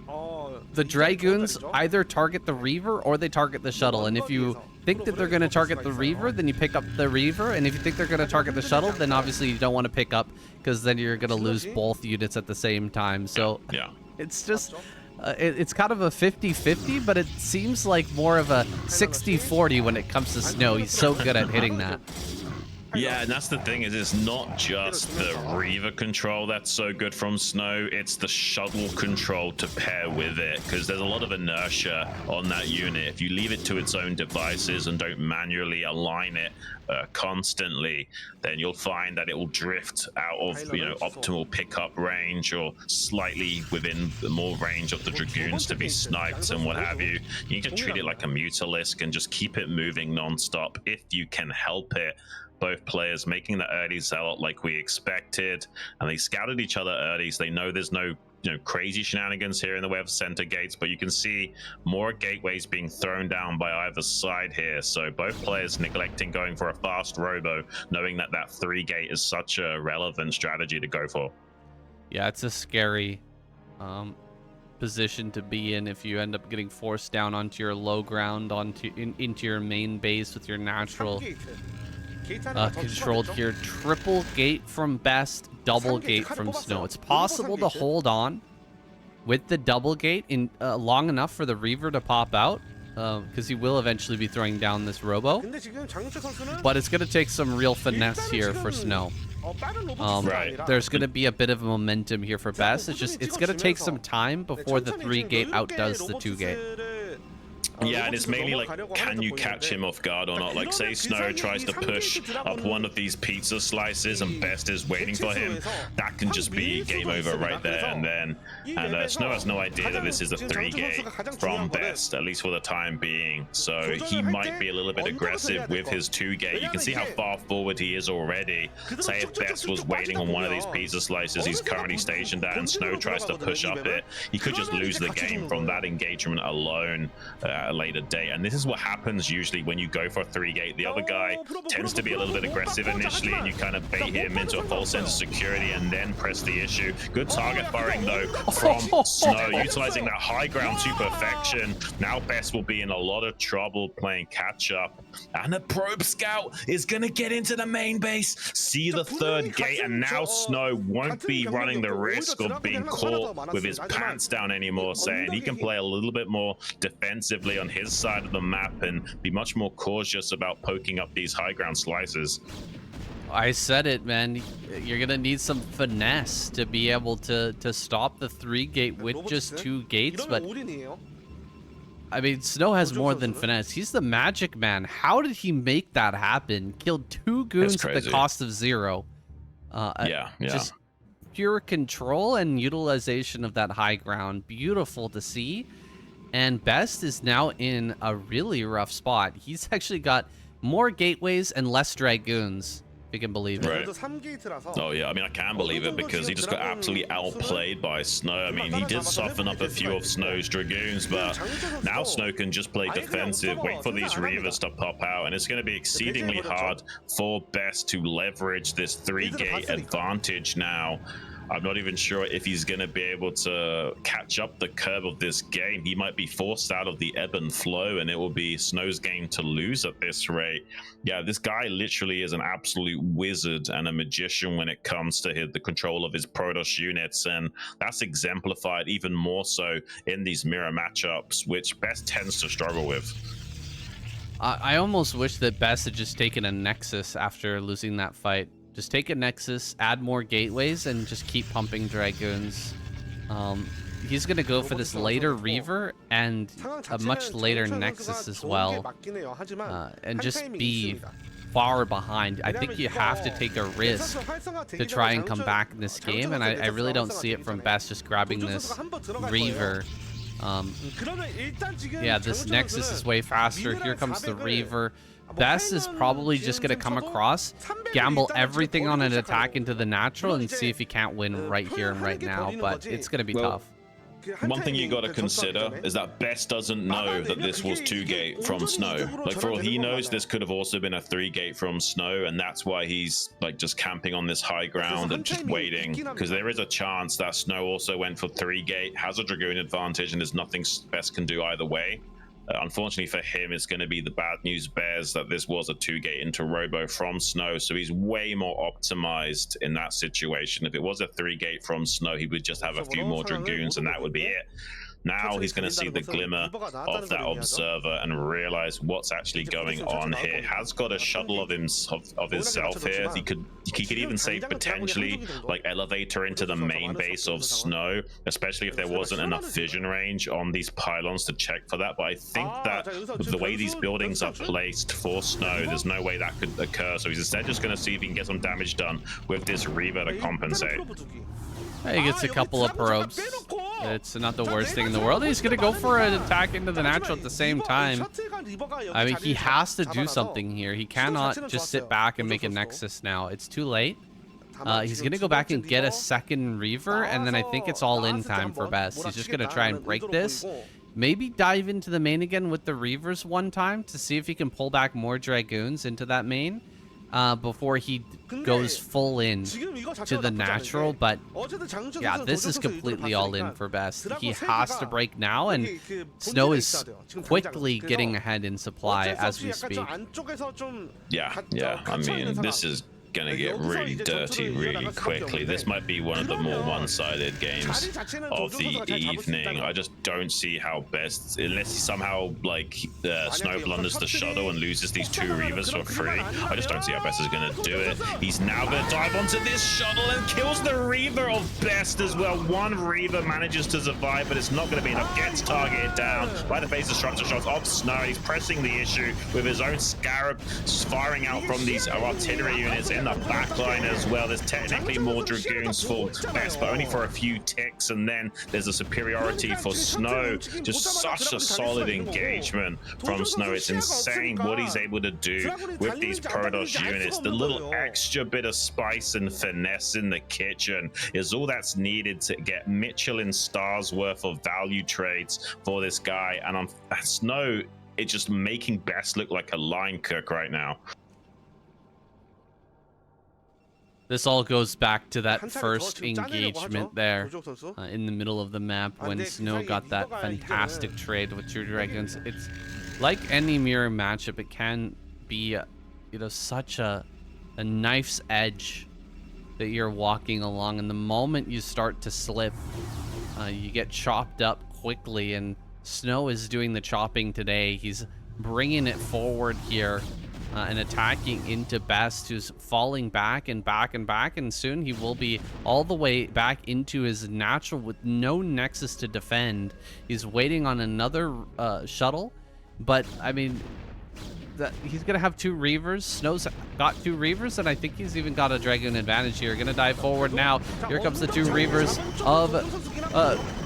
The Dragoons either target the Reaver or they target the Shuttle, and if you think that they're going to target the Reaver, then you pick up the Reaver, and if you think they're going to target the Shuttle, then obviously you don't want to pick up, because then you're going to lose both units at the same time. So yeah, it's just it's kind of a 50-50, but it seems like more of a 60-40 when it comes to Snow. He's so good at hitting that. Yeah, and that's the thing, is it's not just the Reaver control that's so good from Snow, it's the shuttle control to pair with it, because there's a lot of inertia on that unit. If you leave it to its own devices and don't manually align it constantly, then you'll find that it will drift out of, you know, optimal pickup range, or slightly within the more range of the Dragoons to be sniped and what have you. You need to treat it like a Mutalisk and just keep it moving non-stop if you can help it. Both players making the early zealot like we expected, and they scouted each other early, so they know there's no, you know, crazy shenanigans here in the way of center gates, but you can see more gateways being thrown down by either side here. So both players neglecting going for a fast robo, knowing that that 3 gate is such a relevant strategy to go for. Yeah, it's a scary position to be in if you end up getting forced down onto your low ground, into your main base with your natural controlled here. Triple gate from Best, double gate from Snow. It's possible to hold on with the double gate in long enough for the Reaver to pop out, because he will eventually be throwing down this robo, but it's going to take some real finesse here for Snow. Right. There's going to be a bit of momentum here for Best. It's going to take some time before the 3 gate outdoes the 2 gate. Yeah, and it's mainly like, can you catch him off guard or not? Like, say Snow tries to push up one of these pizza slices and Best is waiting for him, that can just be game over right there and then. And Snow has no idea that this is a 3 gate from Best, at least for the time being. So he might be a little bit aggressive with his 2 gate. You can see how far forward he is already. Say if Best was waiting on one of these pizza slices he's currently stationed at, and Snow tries to push up it, he could just lose the game from that engagement alone. A later date, and this is what happens usually when you go for a 3 gate. The other guy tends to be a little bit aggressive initially, and you kind of bait him into a false sense of security and then press the issue. Good target firing though from Snow, utilizing that high ground to perfection. Now Best will be in a lot of trouble playing catch up, and the probe scout is gonna get into the main base, see the 3rd gate, and now Snow won't be running the risk of being caught with his pants down anymore, saying he can play a little bit more defensively on his side of the map and be much more cautious about poking up these high ground slices. I said it, man. You're gonna need some finesse to be able to stop the 3 gate with just 2 gates, but I mean, Snow has more than finesse. He's the magic man. How did he make that happen? Killed 2 goons at the cost of 0. Yeah. Just pure control and utilization of that high ground. Beautiful to see. And Best is now in a really rough spot. He's actually got more gateways and less Dragoons, if you can believe it. Right. Oh yeah, I mean, I can believe it, because he just got absolutely outplayed by Snow. I mean, he did soften up a few of Snow's Dragoons, but now Snow can just play defensive, wait for these Reavers to pop out, and it's going to be exceedingly hard for Best to leverage this 3 gate advantage now. I'm not even sure if he's going to be able to catch up the curve of this game. He might be forced out of the ebb and flow, and it will be Snow's game to lose at this rate. Yeah, this guy literally is an absolute wizard and a magician when it comes to the control of his Protoss units, and that's exemplified even more so in these mirror matchups, which Best tends to struggle with. I almost wish that Best had just taken a Nexus after losing that fight. Just take a Nexus, add more gateways, and just keep pumping Dragoons. He's going to go for this later Reaver and a much later Nexus as well. And just be far behind. I think you have to take a risk to try and come back in this game. And I really don't see it from Best just grabbing this Reaver. Yeah, this Nexus is way faster. Here comes the Reaver. Best is probably just going to come across, gamble everything on an attack into the natural, and see if he can't win right here and right now, but it's going to be tough. One thing you got to consider is that Best doesn't know that this was 2-gate from Snow. Like, for all he knows, this could have also been a 3-gate from Snow, and that's why he's like just camping on this high ground and just waiting, because there is a chance that Snow also went for 3-gate, has a Dragoon advantage, and there's nothing Best can do either way. Unfortunately for him, it's going to be the bad news bears that this was a 2-gate into Robo from Snow, so he's way more optimized in that situation. If it was a 3-gate from Snow, he would just have a few more Dragoons and that would be it. Now he's going to see the glimmer of that observer and realize what's actually going on here. Has got a shuttle of himself here. He could even say potentially like elevator into the main base of Snow, especially if there wasn't enough vision range on these pylons to check for that. But I think that with the way these buildings are placed for Snow, there's no way that could occur. So he's instead just going to see if he can get some damage done with this Reaver to compensate. He gets a couple of probes. It's not the worst thing in the world. He's going to go for an attack into the natural at the same time. I mean, he has to do something here. He cannot just sit back and make a Nexus now. It's too late. He's going to go back and get a second Reaver, and then I think it's all in time for Best. He's just going to try and break this. Maybe dive into the main again with the Reavers one time to see if he can pull back more Dragoons into that main. Before he goes full in to the natural, but yeah, this is completely all in for Best. He has to break now, and Snow is quickly getting ahead in supply as we speak. Yeah, I mean, this is gonna get really dirty really quickly. This might be one of the more one-sided games of the evening. I just don't see how Best, unless he somehow like Snow blunders the shuttle and loses these 2 Reavers for free, I just don't see how Best is gonna do it. He's now gonna dive onto this shuttle and kills the Reaver of Best as well. 1 Reaver manages to survive, but it's not gonna be enough. Gets targeted down by the phase destruction shots of Snow. He's pressing the issue with his own Scarab, firing out from these artillery units in the backline as well. There's technically more Dragoons for Best, but only for a few ticks, and then there's a superiority for Snow. Just such a solid engagement from Snow. It's insane what he's able to do with these Protoss units. The little extra bit of spice and finesse in the kitchen is all that's needed to get Michelin stars worth of value trades for this guy, and Snow, it's just making Best look like a line cook right now. This all goes back to that first engagement there in the middle of the map when Snow got that fantastic trade with 2 Dragons. It's like any mirror matchup, it can be, you know, such a knife's edge that you're walking along, and the moment you start to slip, you get chopped up quickly, and Snow is doing the chopping today. He's bringing it forward here. And attacking into Best, who's falling back and back and back, and soon he will be all the way back into his natural with no Nexus to defend. He's waiting on another shuttle, but I mean, he's gonna have 2 Reavers. Snow's got 2 Reavers, and I think he's even got a Dragoon advantage here. Gonna dive forward now. Here comes the 2 Reavers of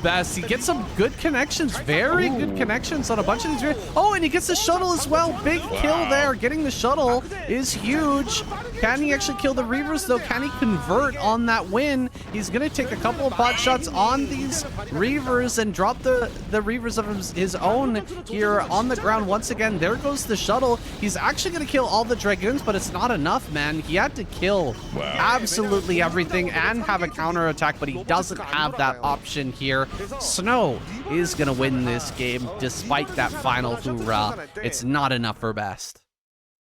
Best. He gets some good connections, very good connections on a bunch of these. Oh, and he gets the shuttle as well. Big kill there. Getting the shuttle is huge. Can he actually kill the Reavers, though? Can he convert on that win? He's going to take a couple of pot shots on these Reavers and drop the Reavers of his own here on the ground. Once again, there goes the shuttle. He's actually going to kill all the Dragoons, but it's not enough, man. He had to kill absolutely everything and have a counter attack, but he doesn't have that option here. Snow is going to win this game despite that final hoorah. It's not enough for best.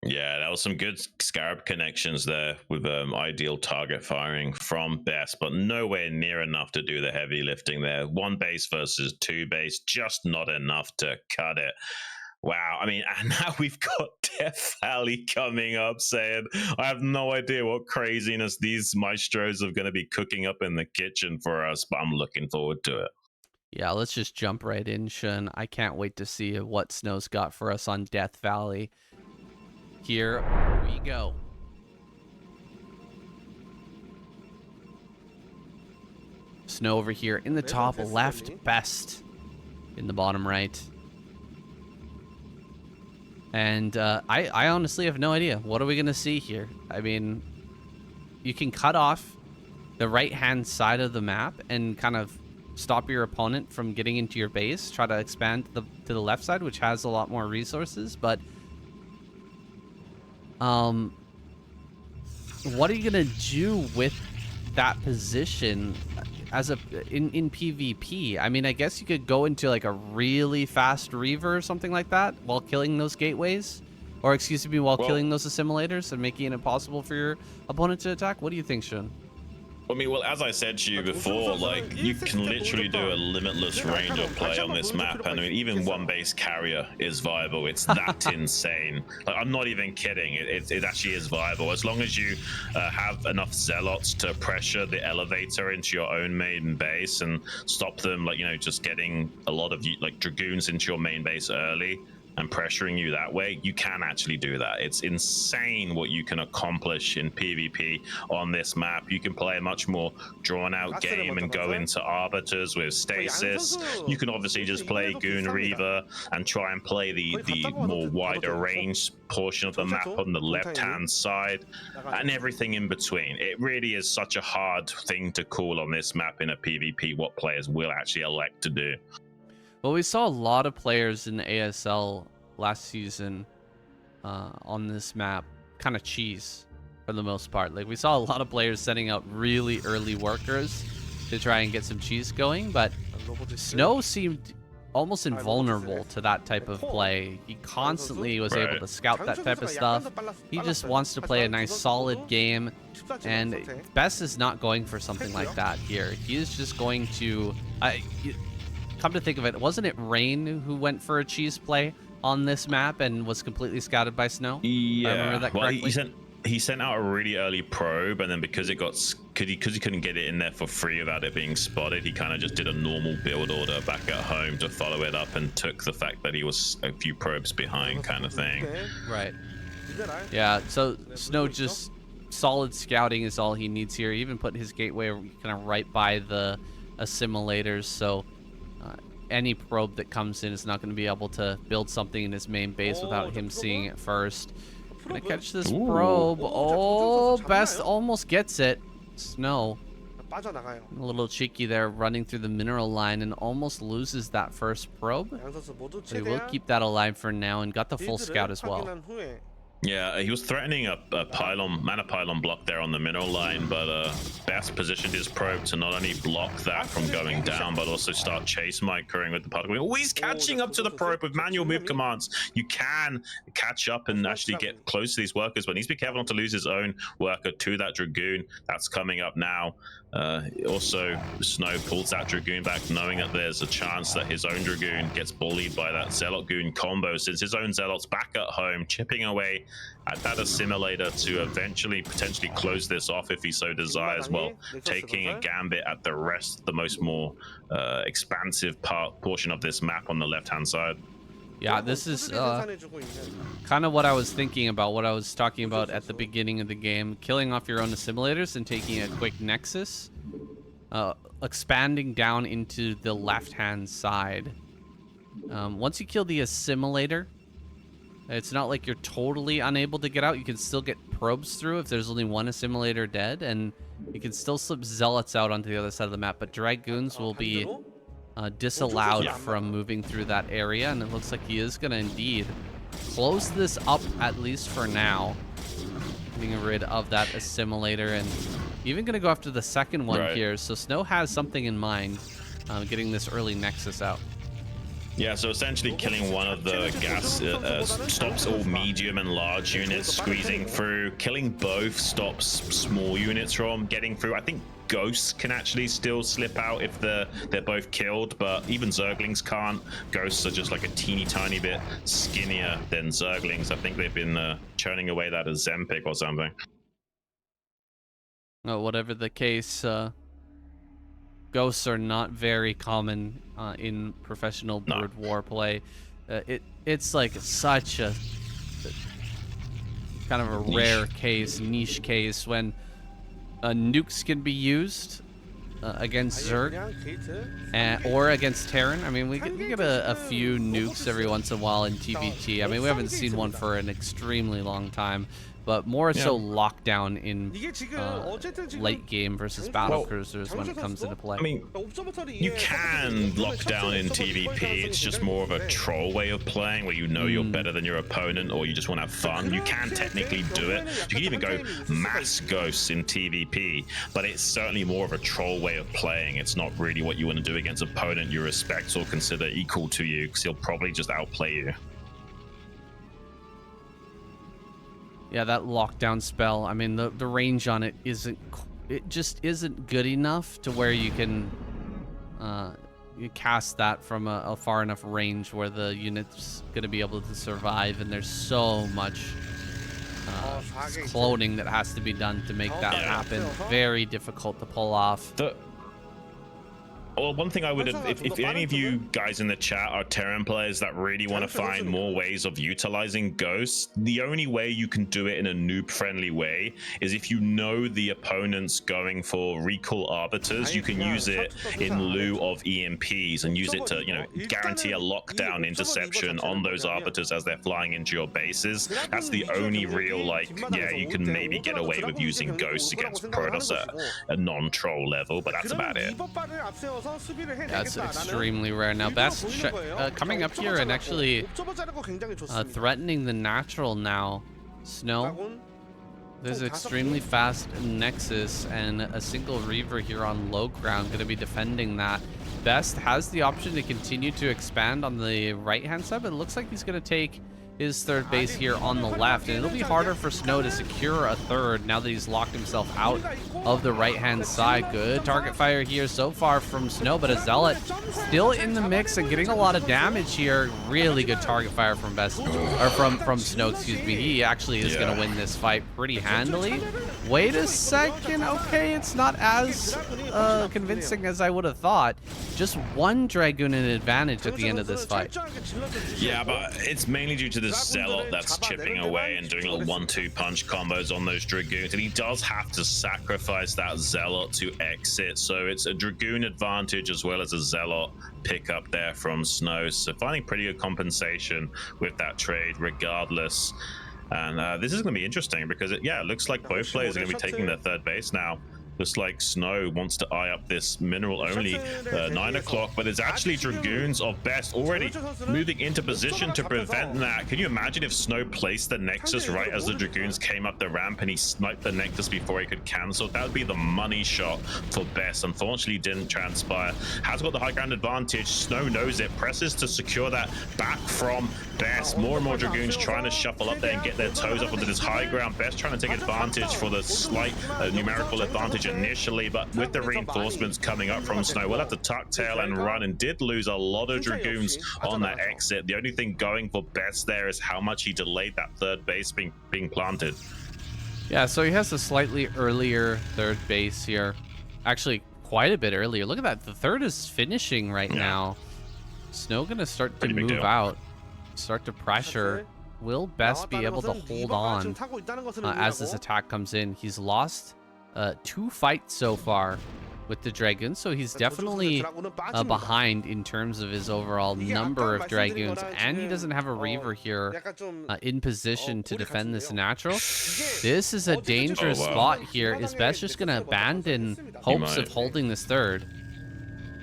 Yeah, that was some good Scarab connections there with ideal target firing from Best, but nowhere near enough to do the heavy lifting there. 1 base versus 2 base, just not enough to cut it. Wow, I mean, and now we've got Death Valley coming up saying, I have no idea what craziness these maestros are going to be cooking up in the kitchen for us, but I'm looking forward to it. Yeah, let's just jump right in, Xun. I can't wait to see what Snow's got for us on Death Valley. Here we go. Snow over here in the top left, Best in the bottom right. And I honestly have no idea. What are we going to see here? I mean, you can cut off the right-hand side of the map and kind of stop your opponent from getting into your base. Try to expand to the left side, which has a lot more resources. But what are you going to do with that position as in PvP? I mean, I guess you could go into like a really fast Reaver or something like that while killing those gateways, or excuse me, while killing those assimilators and making it impossible for your opponent to attack. What do you think, Xun? I mean, well, as I said to you before, like, you can literally do a limitless range of play on this map, and I mean, even 1 base carrier is viable. It's that insane. Like, I'm not even kidding. It actually is viable as long as you have enough zealots to pressure the elevator into your own main base and stop them, like, you know, just getting a lot of like Dragoons into your main base early and pressuring you that way. You can actually do that. It's insane what you can accomplish in PvP on this map. You can play a much more drawn out game and go into arbiters with stasis. You can obviously just play Goon Reaver and try and play the more wider range portion of the map on the left hand side and everything in between. It really is such a hard thing to call on this map in a PvP what players will actually elect to do. Well, we saw a lot of players in the ASL last season on this map kind of cheese for the most part. Like, we saw a lot of players sending out really early workers to try and get some cheese going, but Snow seemed almost invulnerable to that type of play. He constantly was able to scout that type of stuff. He just wants to play a nice solid game, and Best is not going for something like that here. He is just going to... come to think of it, wasn't it Rain who went for a cheese play on this map and was completely scouted by Snow? Yeah, I remember that correctly. Well, he sent out a really early probe, and then because he couldn't get it in there for free without it being spotted, he kind of just did a normal build order back at home to follow it up and took the fact that he was a few probes behind kind of thing. Right. Yeah, so Snow just solid scouting is all he needs here. He even put his gateway kind of right by the assimilators, so any probe that comes in is not going to be able to build something in his main base without him seeing it first. Gonna catch this probe. Oh, Best almost gets it. Snow, a little cheeky there, running through the mineral line and almost loses that first probe. But he will keep that alive for now and got the full scout as well. Yeah, he was threatening a mana pylon block there on the mineral line, but Best positioned his probe to not only block that from going down, but also start chase microing with the particle. Oh, he's catching up to the probe with manual move commands. You can catch up and actually get close to these workers, but needs to be careful not to lose his own worker to that Dragoon. That's coming up now. Also, Snow pulls that Dragoon back, knowing that there's a chance that his own Dragoon gets bullied by that Zealot Goon combo, since his own Zealot's back at home, chipping away at that assimilator to eventually potentially close this off if he so desires, while taking a gambit at the rest, the more expansive portion of this map on the left-hand side. Yeah, this is kind of what I was thinking about, what I was talking about at the beginning of the game. Killing off your own assimilators and taking a quick nexus. Expanding down into the left-hand side. Once you kill the assimilator, It's not like you're totally unable to get out. You can still get probes through if there's only one assimilator dead, and you can still slip zealots out onto the other side of the map, but dragoons will be disallowed from moving through that area, and it looks like he is going to indeed close this up, at least for now, getting rid of that assimilator, and even going to go after the second one here. So Snow has something in mind, getting this early Nexus out. Yeah, so essentially killing one of the gas stops all medium and large units squeezing through. Killing both stops small units from getting through. I think ghosts can actually still slip out if they're both killed, but even Zerglings can't. Ghosts are just like a teeny tiny bit skinnier than Zerglings. I think they've been churning away that as Zempic or something. Oh, whatever the case, ghosts are not very common in professional Broodwar play. It's like such a kind of a rare case, niche case, when nukes can be used against Zerg or against Terran. I mean, we get a few nukes every once in a while in TVT. I mean, we haven't seen one for an extremely long time, but more so lockdown in late game versus battle cruisers when it comes into play. I mean, you can lock down in TVP. It's just more of a troll way of playing, where you know you're better than your opponent, or you just want to have fun. You can technically do it. You can even go mass ghosts in TVP, but it's certainly more of a troll way of playing. It's not really what you want to do against an opponent you respect or consider equal to you, because he'll probably just outplay you. Yeah, that lockdown spell, I mean, the range on it just isn't good enough to where you can you cast that from a far enough range where the unit's going to be able to survive, and there's so much cloning that has to be done to make that happen. Very difficult to pull off. Well, one thing I would, if any of you guys in the chat are Terran players that really want to find more ways of utilizing ghosts, the only way you can do it in a noob-friendly way is if you know the opponent's going for recall arbiters. You can use it in lieu of EMPs and use it to, you know, guarantee a lockdown interception on those arbiters as they're flying into your bases. That's the only real, like, yeah, you can maybe get away with using ghosts against Protoss at a non-troll level, but that's about it. That's extremely rare. Now, Best coming up here and actually threatening the natural now. Snow. There's extremely fast Nexus and a single Reaver here on low ground going to be defending that. Best has the option to continue to expand on the right-hand side, but it looks like he's going to take his third base here on the left, and it'll be harder for Snow to secure a third now that he's locked himself out of the right-hand side. Good target fire here so far from Snow, but a Zealot still in the mix and getting a lot of damage here. Really good target fire from Best, or from Snow, excuse me. He actually is going to win this fight pretty handily. Wait a second. Okay, it's not as convincing as I would have thought. Just one Dragoon in advantage at the end of this fight. Yeah, but it's mainly due to the Zealot that's chipping away and doing little 1-2 punch combos on those Dragoons, and he does have to sacrifice that Zealot to exit, so it's a Dragoon advantage as well as a Zealot pickup there from Snow. So finding pretty good compensation with that trade regardless. And this is going to be interesting because it looks like both players are going to be taking their third base now. Looks like Snow wants to eye up this mineral only 9 o'clock, but there's actually Dragoons of Best already moving into position to prevent that. Can you imagine if Snow placed the Nexus right as the Dragoons came up the ramp and he sniped the Nexus before he could cancel? That would be the money shot for Best. Unfortunately, didn't transpire. Has got the high ground advantage. Snow knows it. Presses to secure that back from Best. More and more Dragoons trying to shuffle up there and get their toes up onto this high ground. Best trying to take advantage for the slight numerical advantage initially, but with the reinforcements coming up from Snow, we'll have to tuck tail and run, and did lose a lot of Dragoons on that exit. The only thing going for Best there is how much he delayed that third base being planted. Yeah, so he has a slightly earlier third base here. Actually, quite a bit earlier. Look at that. The third is finishing right now. Snow gonna start to move out, start to pressure. Will Best be able to hold on as this attack comes in? He's lost 2 fights so far with the Dragoons, so he's definitely behind in terms of his overall number of Dragoons, and he doesn't have a Reaver here in position to defend this natural. This is a dangerous spot here. Is Best just going to abandon hopes of holding this third?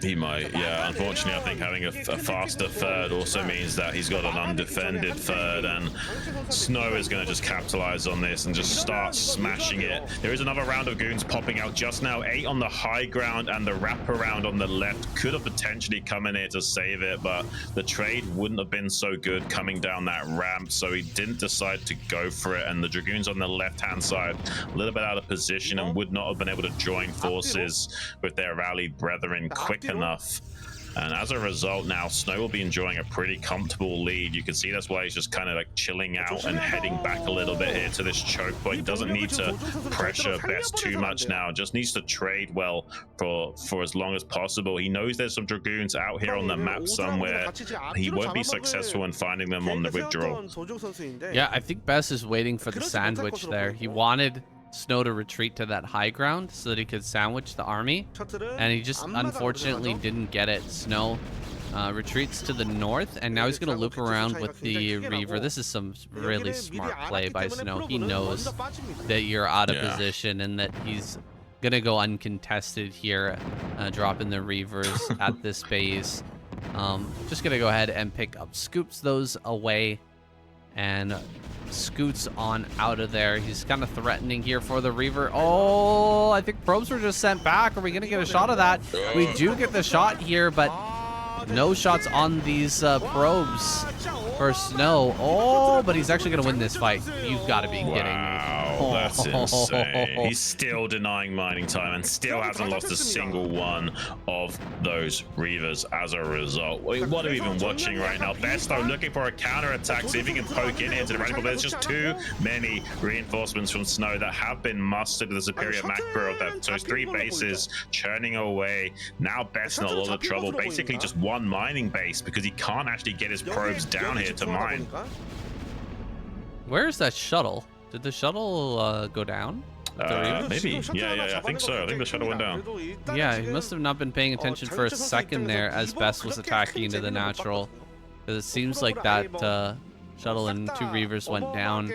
He might, yeah. Unfortunately, I think having a faster third also means that he's got an undefended third, and Snow is going to just capitalize on this and just start smashing it. There is another round of goons popping out just now. 8 on the high ground, and the wraparound on the left could have potentially come in here to save it, but the trade wouldn't have been so good coming down that ramp, so he didn't decide to go for it. And the Dragoons on the left-hand side, a little bit out of position, and would not have been able to join forces with their rallied brethren quick enough. And as a result, now Snow will be enjoying a pretty comfortable lead. You can see that's why he's just kind of like chilling out and heading back a little bit here to this choke point. Doesn't need to pressure Best too much now, just needs to trade well for as long as possible. He knows there's some Dragoons out here on the map somewhere. He won't be successful in finding them on the withdrawal. Yeah, I think Best is waiting for the sandwich there. He wanted Snow to retreat to that high ground so that he could sandwich the army, and he just unfortunately didn't get it. Snow retreats to the north, and now he's going to loop around with the Reaver. This is some really smart play by Snow. He knows that you're out of position and that he's going to go uncontested here, dropping the Reavers at this base. Just going to go ahead and pick up Scoops those away and scoots on out of there. He's kind of threatening here for the Reaver. Oh, I think probes were just sent back. Are we going to get a shot of that? We do get the shot here, but no shots on these probes for Snow. Oh, but he's actually going to win this fight. You've got to be kidding me. Wow, that's insane. He's still denying mining time and still hasn't lost a single one of those Reavers as a result. What are we even watching right now? Best though looking for a counter attack, see if he can poke in into the radical, but there's just too many reinforcements from Snow that have been mustered with the superior macro of that. So it's 3 bases churning away. Now Best in a lot of trouble, basically just one mining base because he can't actually get his probes down here to mine. Where is that shuttle? Did the shuttle go down? Maybe. Yeah, I think so. I think the shuttle went down. Yeah, he must have not been paying attention for a second there as Best was attacking into the natural. Because it seems like that shuttle and 2 Reavers went down.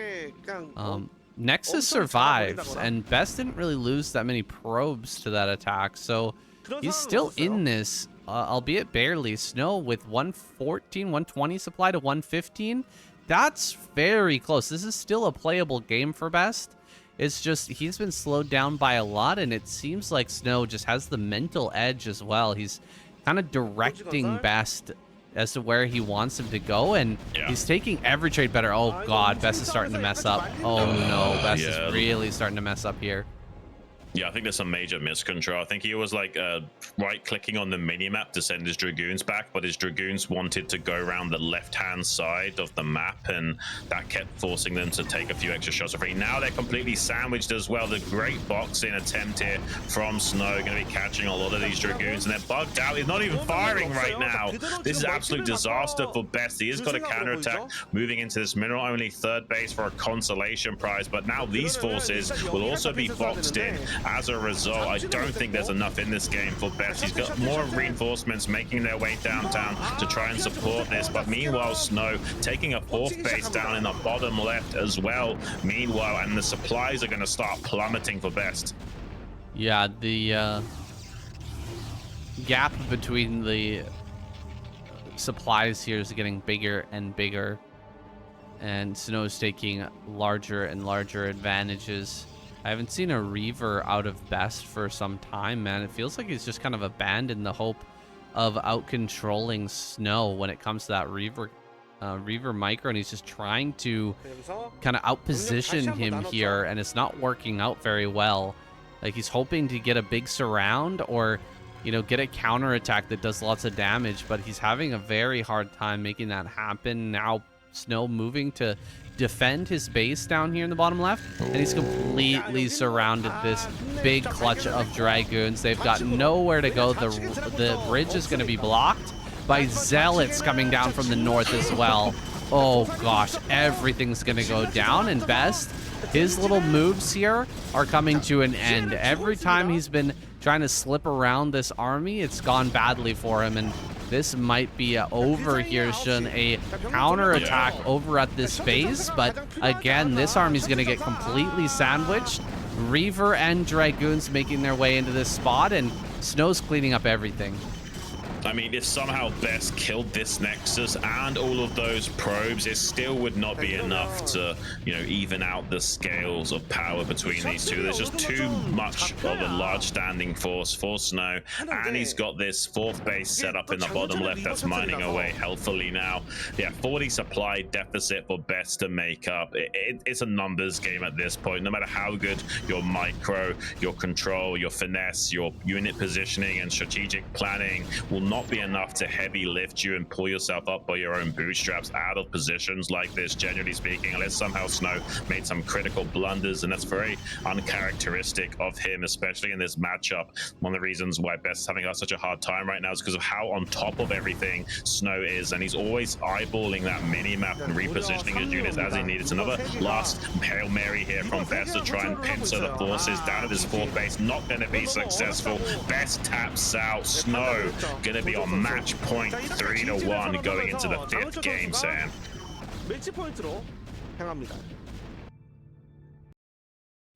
Nexus survives, and Best didn't really lose that many probes to that attack. So he's still in this, albeit barely. Snow with 114, 120 supply to 115. That's very close. This is still a playable game for Best. It's just he's been slowed down by a lot, and it seems like Snow just has the mental edge as well. He's kind of directing Best as to where he wants him to go, and he's taking every trade better. Oh god, Best is starting to mess up. Oh no, Best is really starting to mess up here. Yeah, I think there's some major miscontrol. I think he was like right-clicking on the minimap to send his Dragoons back, but his Dragoons wanted to go around the left-hand side of the map, and that kept forcing them to take a few extra shots of free. Now they're completely sandwiched as well. The great boxing attempt here from Snow, going to be catching a lot of these Dragoons, and they're bugged out. He's not even firing right now. This is absolute disaster for Best. He has got a counterattack moving into this mineral-only third base for a consolation prize, but now these forces will also be boxed in. As a result, I don't think there's enough in this game for Best. He's got more reinforcements making their way downtown to try and support this, but meanwhile Snow taking a 4th base down in the bottom left as well. Meanwhile, and the supplies are going to start plummeting for Best. Yeah, the gap between the supplies here is getting bigger and bigger, and Snow's taking larger and larger advantages. I haven't seen a Reaver out of Best for some time, man. It feels like he's just kind of abandoned the hope of out-controlling Snow when it comes to that Reaver micro, and he's just trying to kind of out-position him here, and it's not working out very well. Like, he's hoping to get a big surround or, you know, get a counterattack that does lots of damage, but he's having a very hard time making that happen. Now Snow moving to defend his base down here in the bottom left, and he's completely surrounded this big clutch of Dragoons. They've got nowhere to go. The bridge is going to be blocked by Zealots coming down from the north as well. Oh gosh, everything's going to go down, and Best, his little moves here are coming to an end. Every time he's been trying to slip around this army. It's gone badly for him, and this might be over here, Xun. A counter-attack over at this base, but again, this army's going to get completely sandwiched. Reaver and Dragoons making their way into this spot, and Snow's cleaning up everything. I mean, if somehow Best killed this Nexus and all of those probes, it still would not be enough to, you know, even out the scales of power between these two. There's just too much of a large standing force for Snow, and he's got this fourth base set up in the bottom left that's mining away healthily now. Yeah, 40 supply deficit for Best to make up. It's a numbers game at this point. No matter how good your micro, your control, your finesse, your unit positioning and strategic planning will not be enough to heavy lift you and pull yourself up by your own bootstraps out of positions like this, generally speaking, unless somehow Snow made some critical blunders, and that's very uncharacteristic of him, especially in this matchup. One of the reasons why Best is having such a hard time right now is because of how on top of everything Snow is, and he's always eyeballing that mini-map and repositioning his units as he needs. It's another last Hail Mary here from Best to try and pincer the forces down at his fourth base. Not going to be successful. Best taps out. Snow going to be on match point 3-1 going into the 5th game, Sam.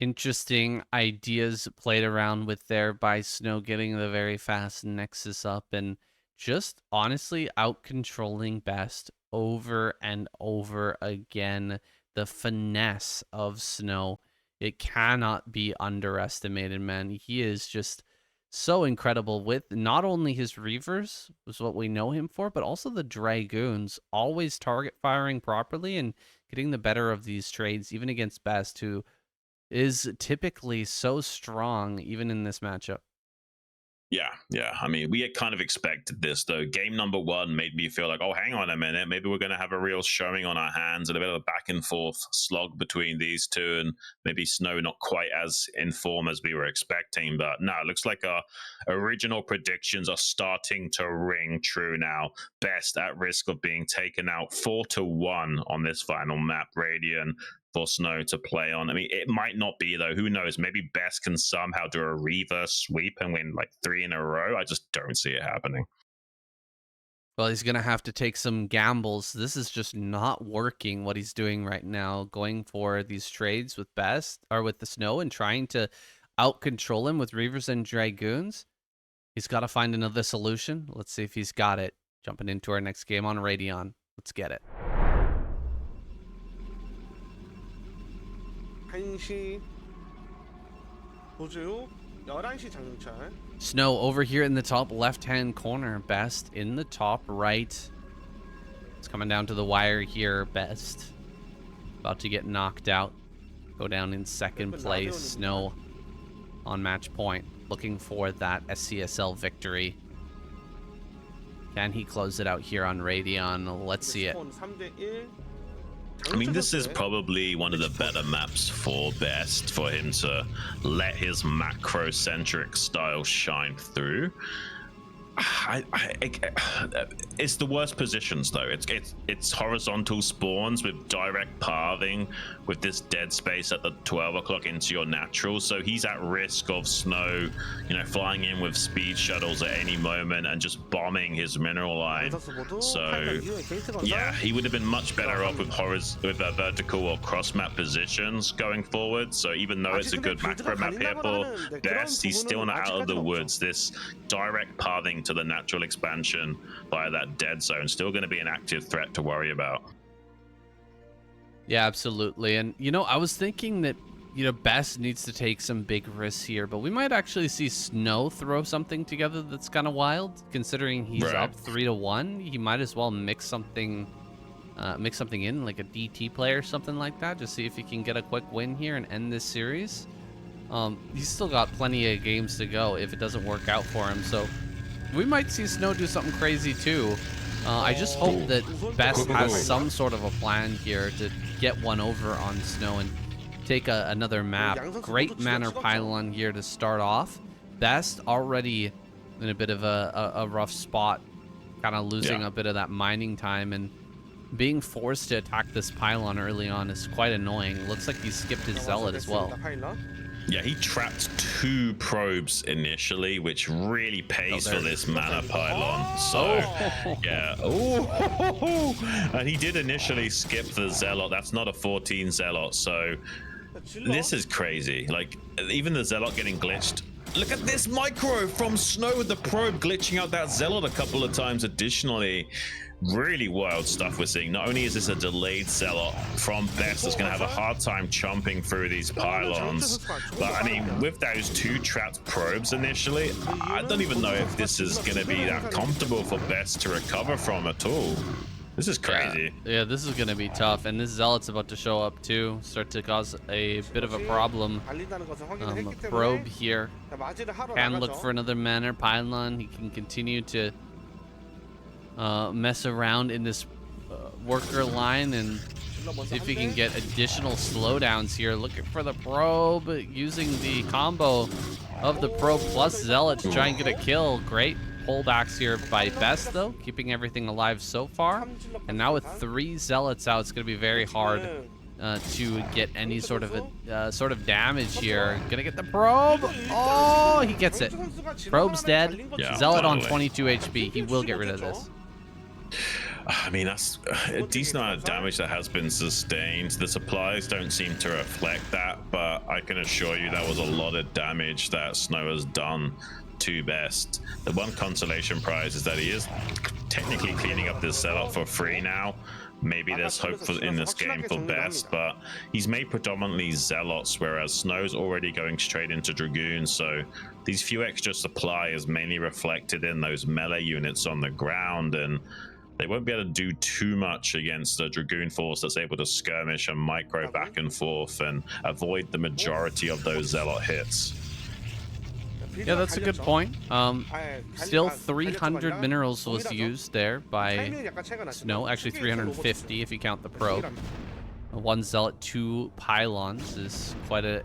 Interesting ideas played around with there by Snow, getting the very fast Nexus up and just honestly out controlling Best over and over again. The finesse of Snow, it cannot be underestimated, man. He is just so incredible with not only his Reavers, was what we know him for, but also the Dragoons, always target firing properly and getting the better of these trades, even against Best, who is typically so strong, even in this matchup. Yeah. I mean, we had kind of expected this, though. Game number 1 made me feel like, oh, hang on a minute. Maybe we're going to have a real showing on our hands and a bit of a back and forth slog between these two, and maybe Snow not quite as in form as we were expecting. But no, it looks like our original predictions are starting to ring true now. Best at risk of being taken out 4-1 on this final map, Radiant, for Snow to play on. I mean, it might not be, though. Who knows? Maybe Best can somehow do a reverse sweep and win like 3 in a row. I just don't see it happening. Well, he's going to have to take some gambles. This is just not working, what he's doing right now, going for these trades with Best, or with the Snow, and trying to out-control him with Reavers and Dragoons. He's got to find another solution. Let's see if he's got it. Jumping into our next game on Radeon. Let's get it. 1시 보조 11시 장윤철. Snow over here in the top left-hand corner. Best in the top right. It's coming down to the wire here. Best about to get knocked out. Go down in second place. Snow on match point, looking for that SCSL victory. Can he close it out here on Radeon? Let's see it. I mean, this is probably one of the better maps for Best, for him to let his macro-centric style shine through. It's the worst positions, though. It's horizontal spawns with direct pathing with this dead space at the 12 o'clock into your natural, so he's at risk of Snow, you know, flying in with speed shuttles at any moment and just bombing his mineral line. So yeah, he would have been much better off with vertical or cross map positions going forward. So even though it's a good macro map here for Best, he's still not out of the woods. This direct pathing to the natural expansion via that dead zone still going to be an active threat to worry about. Yeah, absolutely. And you know, I was thinking that, you know, Best needs to take some big risks here, but we might actually see Snow throw something together that's kind of wild, considering he's up 3-1. He might as well mix something in, like a DT play or something like that, just see if he can get a quick win here and end this series. He's still got plenty of games to go if it doesn't work out for him, so we might see Snow do something crazy too. I just hope that Best has some sort of a plan here to get one over on Snow and take another map. Great Manor Pylon here to start off. Best already in a bit of a rough spot, kind of losing a bit of that mining time, and being forced to attack this pylon early on is quite annoying. Looks like he skipped his Zealot as well. Yeah, he trapped 2 probes initially, which really pays for this mana pylon. So, yeah. Oh, and he did initially skip the Zealot. That's not a 14 Zealot. So, this is crazy. Like, even the Zealot getting glitched. Look at this micro from Snow with the probe glitching out that Zealot a couple of times additionally. Really wild stuff we're seeing. Not only is this a delayed Zealot from Best that's going to have a hard time chomping through these pylons, but I mean, with those 2 trapped probes initially, I don't even know if this is going to be that comfortable for Best to recover from at all. This is crazy. Yeah, this is going to be tough, and this Zealot's about to show up too, start to cause a bit of a problem. Probe here. Can look for another mana pylon. He can continue to mess around in this worker line and see if he can get additional slowdowns here. Looking for the probe, using the combo of the probe plus Zealot to try and get a kill. Great pullbacks here by Best though, keeping everything alive so far. And now with 3 Zealots out, it's going to be very hard to get any sort of damage here. Gonna get the probe. Oh, he gets it. Probe's dead. Yeah, Zealot on 22 HP. He will get rid of this. I mean, that's a decent amount of damage that has been sustained. The supplies don't seem to reflect that, but I can assure you that was a lot of damage that Snow has done to Best. The one consolation prize is that he is technically cleaning up this Zealot for free now. Maybe there's hope in this game for Best, but he's made predominantly Zealots, whereas Snow's already going straight into Dragoons, so these few extra supply is mainly reflected in those melee units on the ground, and they won't be able to do too much against a Dragoon force that's able to skirmish and micro back and forth and avoid the majority of those Zealot hits. Yeah, that's a good point. Still 300 minerals was used there by Snow. Actually 350 if you count the probe. 1 Zealot, 2 pylons is quite a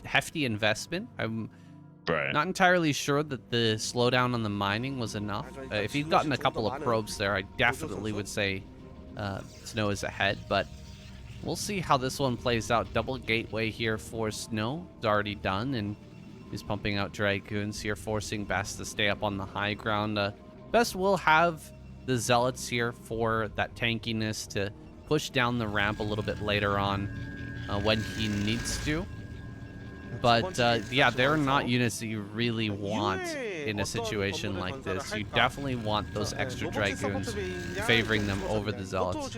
hefty investment. I'm not entirely sure that the slowdown on the mining was enough. If he'd gotten a couple of probes there, I definitely would say Snow is ahead, but we'll see how this one plays out. Double gateway here for Snow. It's already done, and he's pumping out Dragoons here, forcing Best to stay up on the high ground. Best will have the Zealots here for that tankiness to push down the ramp a little bit later on when he needs to. But yeah, they're not units that you really want in a situation like this. You definitely want those extra Dragoons, favoring them over the Zealots.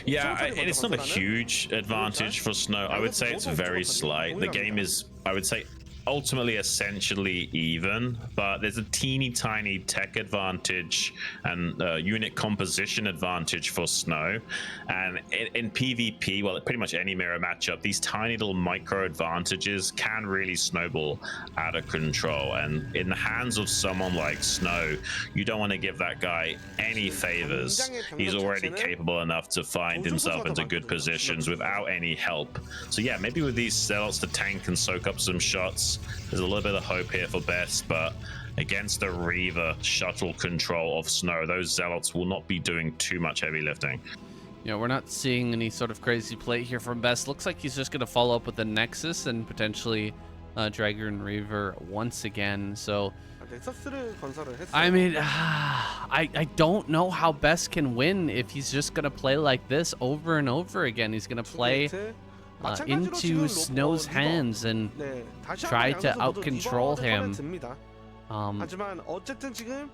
Yeah, and it's not a huge advantage for Snow. I would say it's very slight. The game is, I would say, ultimately essentially even, but there's a teeny tiny tech advantage and unit composition advantage for Snow. And in PvP, well, pretty much any mirror matchup, these tiny little micro advantages can really snowball out of control. And in the hands of someone like Snow, you don't want to give that guy any favors. He's already capable enough to find himself into good positions without any help. So yeah, maybe with these Zealots, the tank can soak up some shots. There's a little bit of hope here for Best, but against the Reaver shuttle control of Snow, those Zealots will not be doing too much heavy lifting. Yeah, we're not seeing any sort of crazy play here from Best. Looks like he's just going to follow up with the Nexus and potentially Dragon Reaver once again. So, I mean, I don't know how Best can win if he's just going to play like this over and over again. He's going to play into Snow's hands and try to out-control him.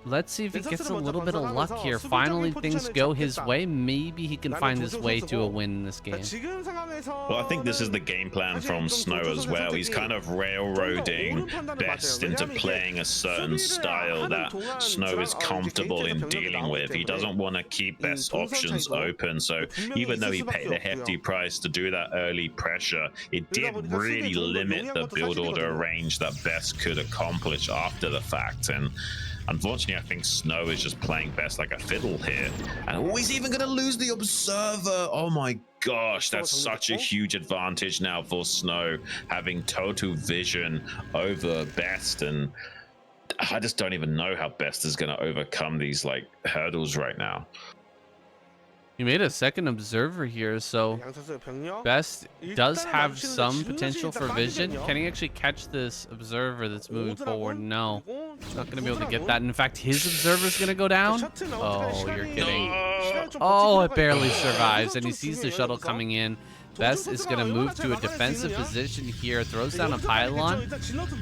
Let's see if he gets a little bit of luck here. Finally, things go his way. Maybe he can find his way to a win in this game. Well, I think this is the game plan from Snow as well. He's kind of railroading Best into playing a certain style that Snow is comfortable in dealing with. He doesn't want to keep Best options open. So even though he paid a hefty price to do that early pressure, it did really limit the build order range that Best could accomplish after the fact. And unfortunately, I think Snow is just playing Best like a fiddle here. And he's even going to lose the Observer. Oh my gosh, that's such a huge advantage now for Snow, having total vision over Best. And I just don't even know how Best is going to overcome these like hurdles right now. He made a second observer here, so Best does have some potential for vision. Can he actually catch this observer that's moving forward? No. He's not going to be able to get that. In fact, his observer is going to go down. Oh, you're kidding. Oh, it barely survives, and he sees the shuttle coming in. Best is going to move to a defensive position here, throws down a pylon,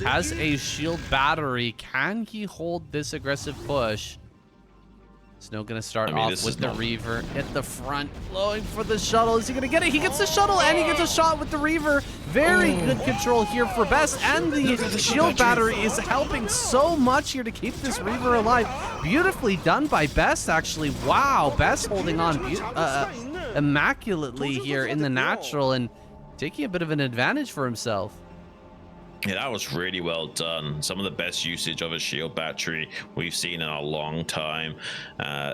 has a shield battery. Can he hold this aggressive push? Snow gonna start off with the Reaver at the front, blowing for the shuttle. Is he gonna get it? He gets the shuttle and he gets a shot with the Reaver. Very good control here for Best, and the shield battery is helping so much here to keep this Reaver alive. Beautifully done by Best, actually. Wow, Best holding on immaculately here in the natural and taking a bit of an advantage for himself. Yeah, that was really well done. Some of the best usage of a shield battery we've seen in a long time.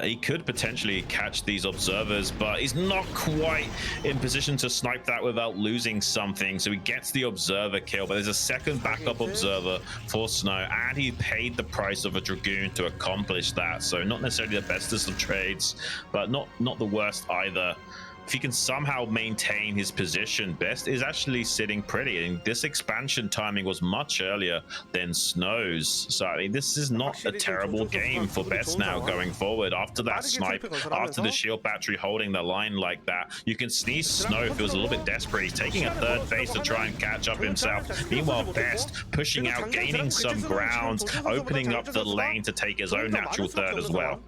He could potentially catch these observers, but he's not quite in position to snipe that without losing something. So he gets the observer kill, but there's a second backup observer for Snow, and he paid the price of a Dragoon to accomplish that. So not necessarily the bestest of trades, but not the worst either. If he can somehow maintain his position, Best is actually sitting pretty. And this expansion timing was much earlier than Snow's. So, I mean, this is not a terrible game for Best now going forward. After that snipe, after the shield battery holding the line like that, you can sneeze Snow feels a little bit desperate. He's taking a third base to try and catch up himself. Meanwhile, Best pushing out, gaining some ground, opening up the lane to take his own natural third as well.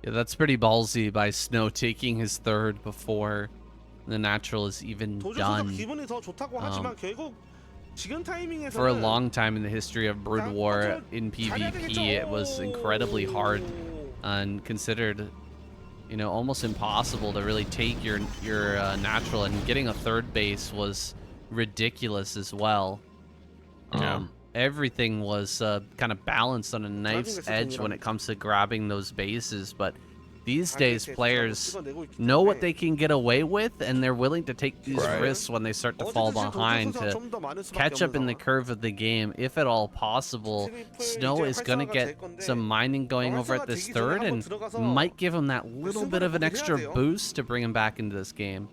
Yeah, that's pretty ballsy by Snow, taking his third before the natural is even done. For a long time in the history of Broodwar in PvP, it was incredibly hard and considered, you know, almost impossible to really take your natural, and getting a third base was ridiculous as well. Everything was kind of balanced on a knife's edge when it comes to grabbing those bases, but these days players know what they can get away with, and they're willing to take these risks when they start to fall behind to catch up in the curve of the game, if at all possible. Snow is going to get some mining going over at this third, and might give him that little bit of an extra boost to bring him back into this game.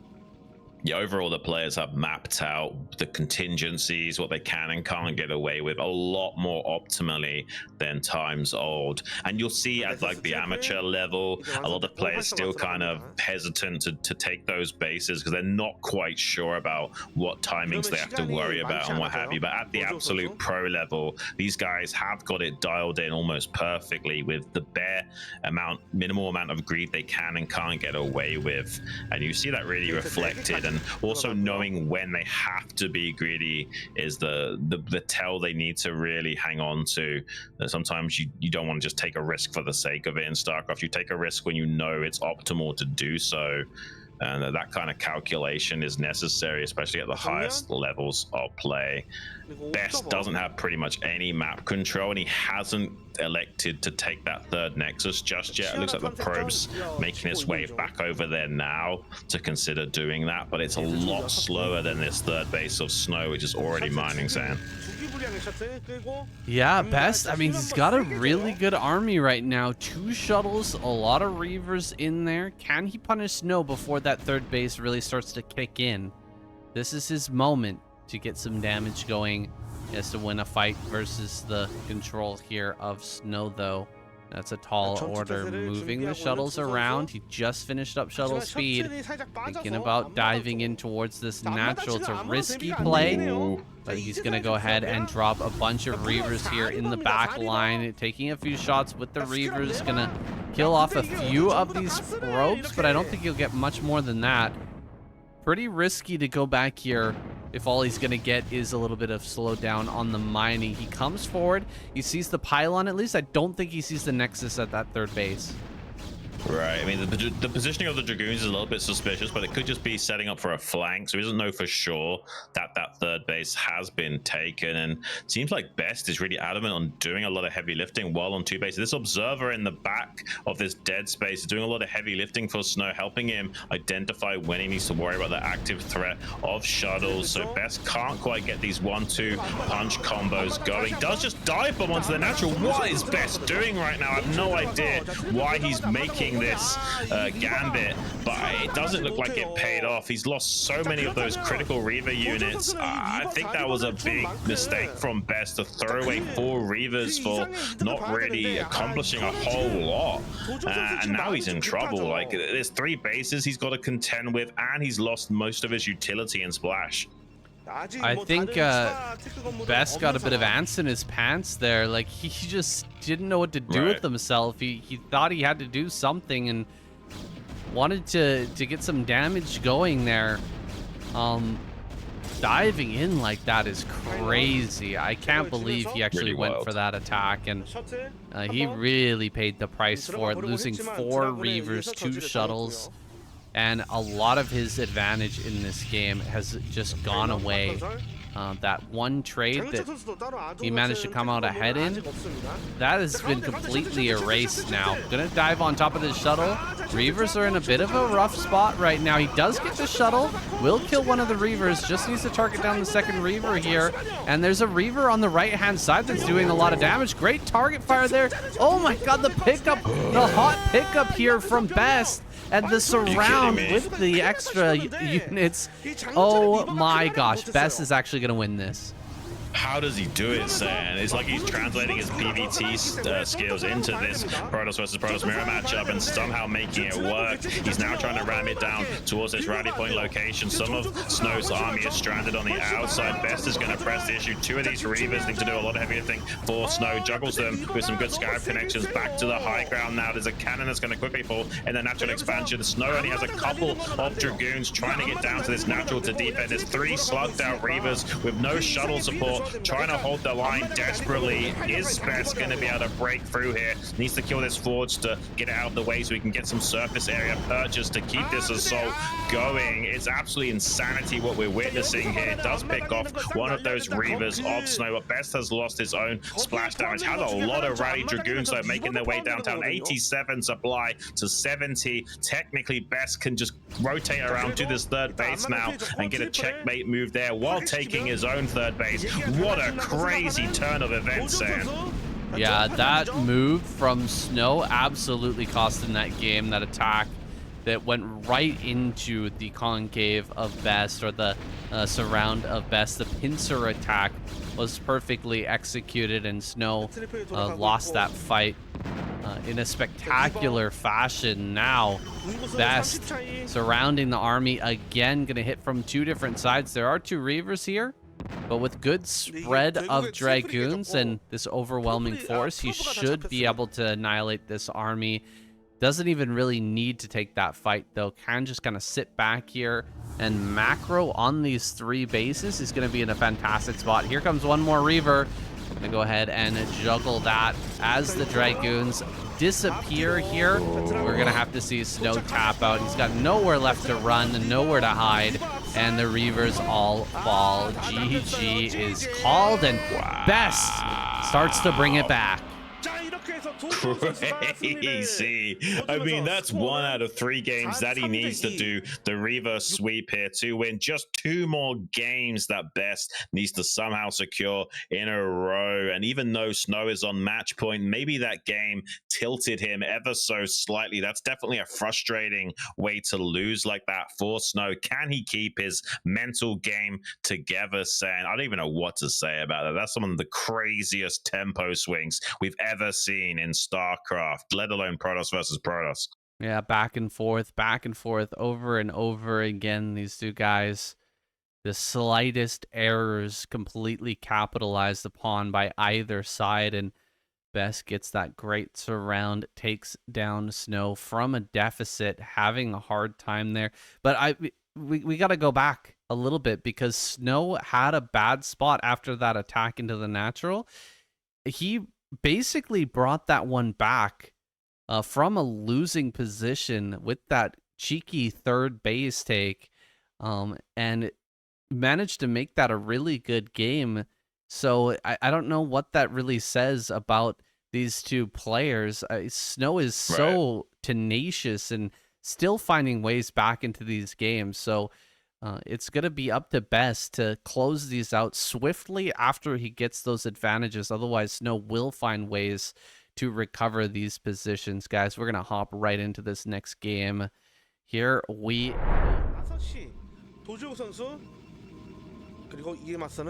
Yeah, overall, the players have mapped out the contingencies, what they can and can't get away with, a lot more optimally than times old. And you'll see at like the amateur level, a lot of players still kind of hesitant to take those bases because they're not quite sure about what timings they have to worry about and what have you. But at the absolute pro level, these guys have got it dialed in almost perfectly with the bare amount, minimal amount of greed they can and can't get away with. And you see that really reflected. And also knowing when they have to be greedy is the tell they need to really hang on to. Sometimes you don't want to just take a risk for the sake of it in StarCraft. You take a risk when you know it's optimal to do so. And that kind of calculation is necessary, especially at the highest levels of play. Best doesn't have pretty much any map control, and he hasn't elected to take that third Nexus just yet. It looks like the probe's making its way back over there now to consider doing that, but it's a lot slower than this third base of Snow, which is already mining sand. Yeah, Best, I mean, he's got a really good army right now. 2 shuttles, a lot of Reavers in there. Can he punish Snow before that third base really starts to kick in? This is his moment to get some damage going. He has to win a fight versus the control here of Snow, though. That's a tall order. Moving the shuttles around. He just finished up shuttle speed. Thinking about diving in towards this natural. It's a risky play, but he's going to go ahead and drop a bunch of Reavers here in the back line. Taking a few shots with the Reavers. Going to kill off a few of these probes, but I don't think he'll get much more than that. Pretty risky to go back here if all he's going to get is a little bit of slowdown on the mining. He comes forward. He sees the pylon at least. I don't think he sees the Nexus at that third base. Right. I mean, the positioning of the Dragoons is a little bit suspicious, but it could just be setting up for a flank. So he doesn't know for sure that that third base has been taken. And it seems like Best is really adamant on doing a lot of heavy lifting while on 2 bases. This observer in the back of this dead space is doing a lot of heavy lifting for Snow, helping him identify when he needs to worry about the active threat of shuttles. So Best can't quite get these 1-2 punch combos going. Does just dive bomb onto the natural. What is Best doing right now? I have no idea why he's making trying this gambit, but it doesn't look like it paid off. He's lost so many of those critical Reaver units. I think that was a big mistake from Best to throw away 4 Reavers for not really accomplishing a whole lot. And now he's in trouble. Like, there's 3 bases he's got to contend with, and he's lost most of his utility in Splash. I think Best got a bit of ants in his pants there. Like, he just didn't know what to do with himself. He thought he had to do something and wanted to get some damage going there. Diving in like that is crazy. I can't believe he actually went for that attack, and he really paid the price for it, losing 4 Reavers, 2 shuttles. And a lot of his advantage in this game has just gone away. That one trade that he managed to come out ahead in, that has been completely erased now. Gonna dive on top of this shuttle. Reavers are in a bit of a rough spot right now. He does get the shuttle, will kill one of the Reavers, just needs to target down the second Reaver here. And there's a Reaver on the right-hand side that's doing a lot of damage. Great target fire there. Oh my god, the pickup, the hot pickup here from Best. And the surround with the extra units. Oh my gosh, Best is actually going to win this. How does he do it, Saiyan? It's like he's translating his PvT skills into this Protoss versus Protoss mirror matchup and somehow making it work. He's now trying to ram it down towards this rally point location. Some of Snow's army is stranded on the outside. Best is going to press the issue. 2 of these Reavers need to do a lot of heavy lifting for Snow. Juggles them with some good Scarab connections back to the high ground now. There's a cannon that's going to quickly fall in the natural expansion. Snow only has a couple of Dragoons trying to get down to this natural to defend. There's 3 slugged out Reavers with no shuttle support, trying to hold the line desperately. Is Best going to be able to break through here? Needs to kill this Forge to get it out of the way so we can get some surface area purchase to keep this assault going. It's absolutely insanity what we're witnessing here. It does pick off one of those Reavers of Snow, but Best has lost his own splash damage. Has a lot of rally Dragoons though, making their way downtown. 87 supply to 70. Technically, Best can just rotate around to this third base now and get a checkmate move there while taking his own third base. What a crazy turn of events, Sam. Yeah, that move from Snow absolutely cost him that game, that attack that went right into the concave of Best, or the surround of Best. The pincer attack was perfectly executed, and Snow lost that fight in a spectacular fashion. Now, Best surrounding the army again, gonna hit from 2 different sides. There are 2 Reavers here, but with good spread of Dragoons and this overwhelming force, he should be able to annihilate this army. Doesn't even really need to take that fight, though. Can just kind of sit back here and macro on these 3 bases. Is going to be in a fantastic spot. Here comes one more Reaver. Gonna go ahead and juggle that as the Dragoons disappear here. We're gonna have to see Snow tap out. He's got nowhere left to run and nowhere to hide, and the Reavers all fall. GG is called, and Best starts to bring it back. Crazy. I mean, that's 1 out of 3 games that he needs to do the reverse sweep here to win. Just 2 more games that Best needs to somehow secure in a row. And even though Snow is on match point, maybe that game tilted him ever so slightly. That's definitely a frustrating way to lose like that for Snow. Can he keep his mental game together, Saying? I don't even know what to say about that. That's some of the craziest tempo swings we've ever seen in StarCraft, let alone Protoss versus Protoss. Yeah, back and forth, over and over again. These 2 guys, the slightest errors completely capitalized upon by either side, and Best gets that great surround, takes down Snow from a deficit, having a hard time there. But we got to go back a little bit, because Snow had a bad spot after that attack into the natural. He basically brought that one back from a losing position with that cheeky third base take, and managed to make that a really good game. So I don't know what that really says about these 2 players. Snow is so tenacious and still finding ways back into these games. So it's going to be up to Best to close these out swiftly after he gets those advantages. Otherwise, Snow will find ways to recover these positions, guys. We're gonna hop right into this next game. Here we.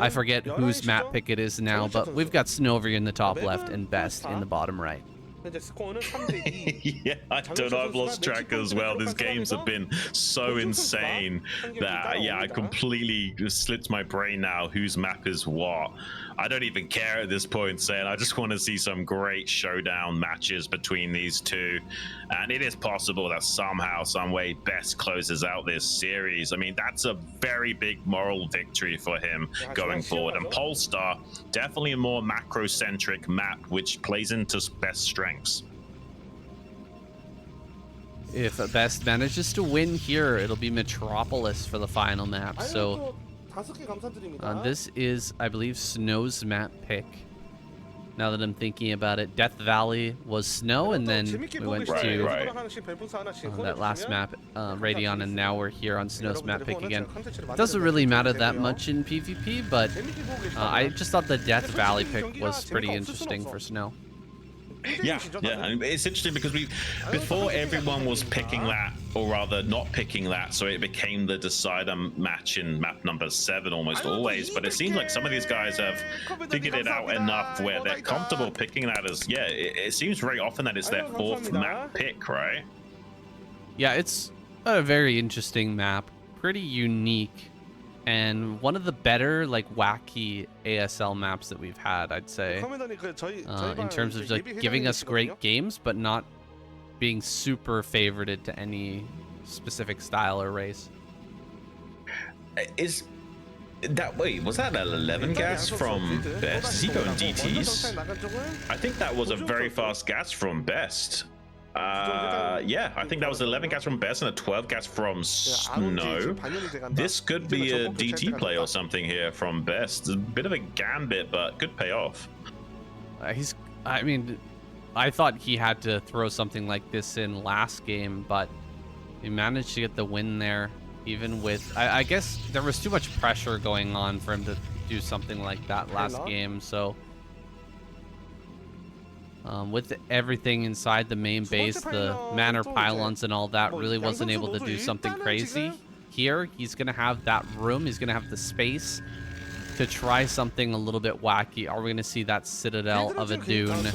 I forget whose map pick it is now, but we've got Snow over in the top left and Best in the bottom right. Yeah, I don't know. I've lost track as well. These games have been so insane that I completely slipped my brain now whose map is what. I don't even care at this point, saying I just want to see some great showdown matches between these two, and it is possible that somehow, some way, Best closes out this series. I mean, that's a very big moral victory for him going forward. And Polestar, definitely a more macro-centric map, which plays into Best's strengths. If Best manages to win here, it'll be Metropolis for the final map. So this is, I believe, Snow's map pick. Now that I'm thinking about it, Death Valley was Snow, and then we went to that last map, Radeon, and now we're here on Snow's map pick again. Doesn't really matter that much in PvP, but I just thought the Death Valley pick was pretty interesting for Snow. Yeah, and it's interesting because before everyone was picking that, or rather not picking that, so it became the decider match in map number 7 almost always. But it seems like some of these guys have figured it out enough where they're comfortable picking that as, it seems very often that it's their 4th map pick, right? Yeah, it's a very interesting map, pretty unique, and one of the better, like, wacky ASL maps that we've had, I'd say, in terms of like giving us great games, but not being super favorited to any specific style or race. Was that an 11 gas from Best? Is he going DTs? I think that was a very fast gas from Best. Yeah, I think that was 11 gas from Best and a 12 gas from Snow. This could be a DT play or something here from Best. A bit of a gambit, but good payoff. I mean, I thought he had to throw something like this in last game, but he managed to get the win there, even with, I guess there was too much pressure going on for him to do something like that last game, so with everything inside the main base, the manor pylons and all that, really wasn't able to do something crazy. Here, he's going to have that room. He's going to have the space to try something a little bit wacky. Are we going to see that Citadel of a Dune?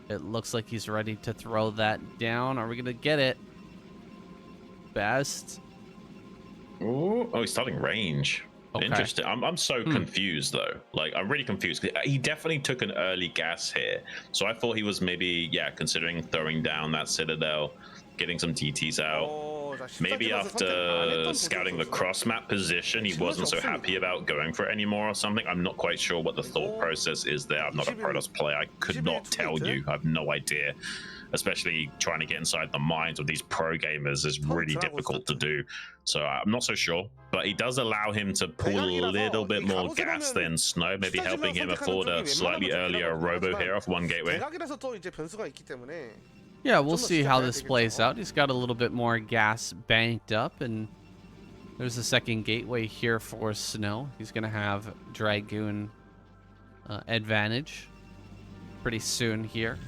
It looks like he's ready to throw that down. Are we going to get it? Best. Ooh, oh, he's starting range. Okay. Interesting. I'm so confused though. Like, I'm really confused. He definitely took an early gas here, so I thought he was maybe considering throwing down that Citadel, getting some DTs out. Maybe after scouting the cross map position, he wasn't so happy about going for it anymore or something. I'm not quite sure what the thought process is there. I'm not a Protoss player. I could not tell you. I have no idea. Especially trying to get inside the minds of these pro gamers is really difficult to do. So I'm not so sure, but he does allow him to pull a little bit more gas than Snow, maybe helping him afford a slightly earlier robo here off one gateway. Yeah, we'll see how this plays out. He's got a little bit more gas banked up, and there's a second gateway here for Snow. He's going to have Dragoon advantage pretty soon here.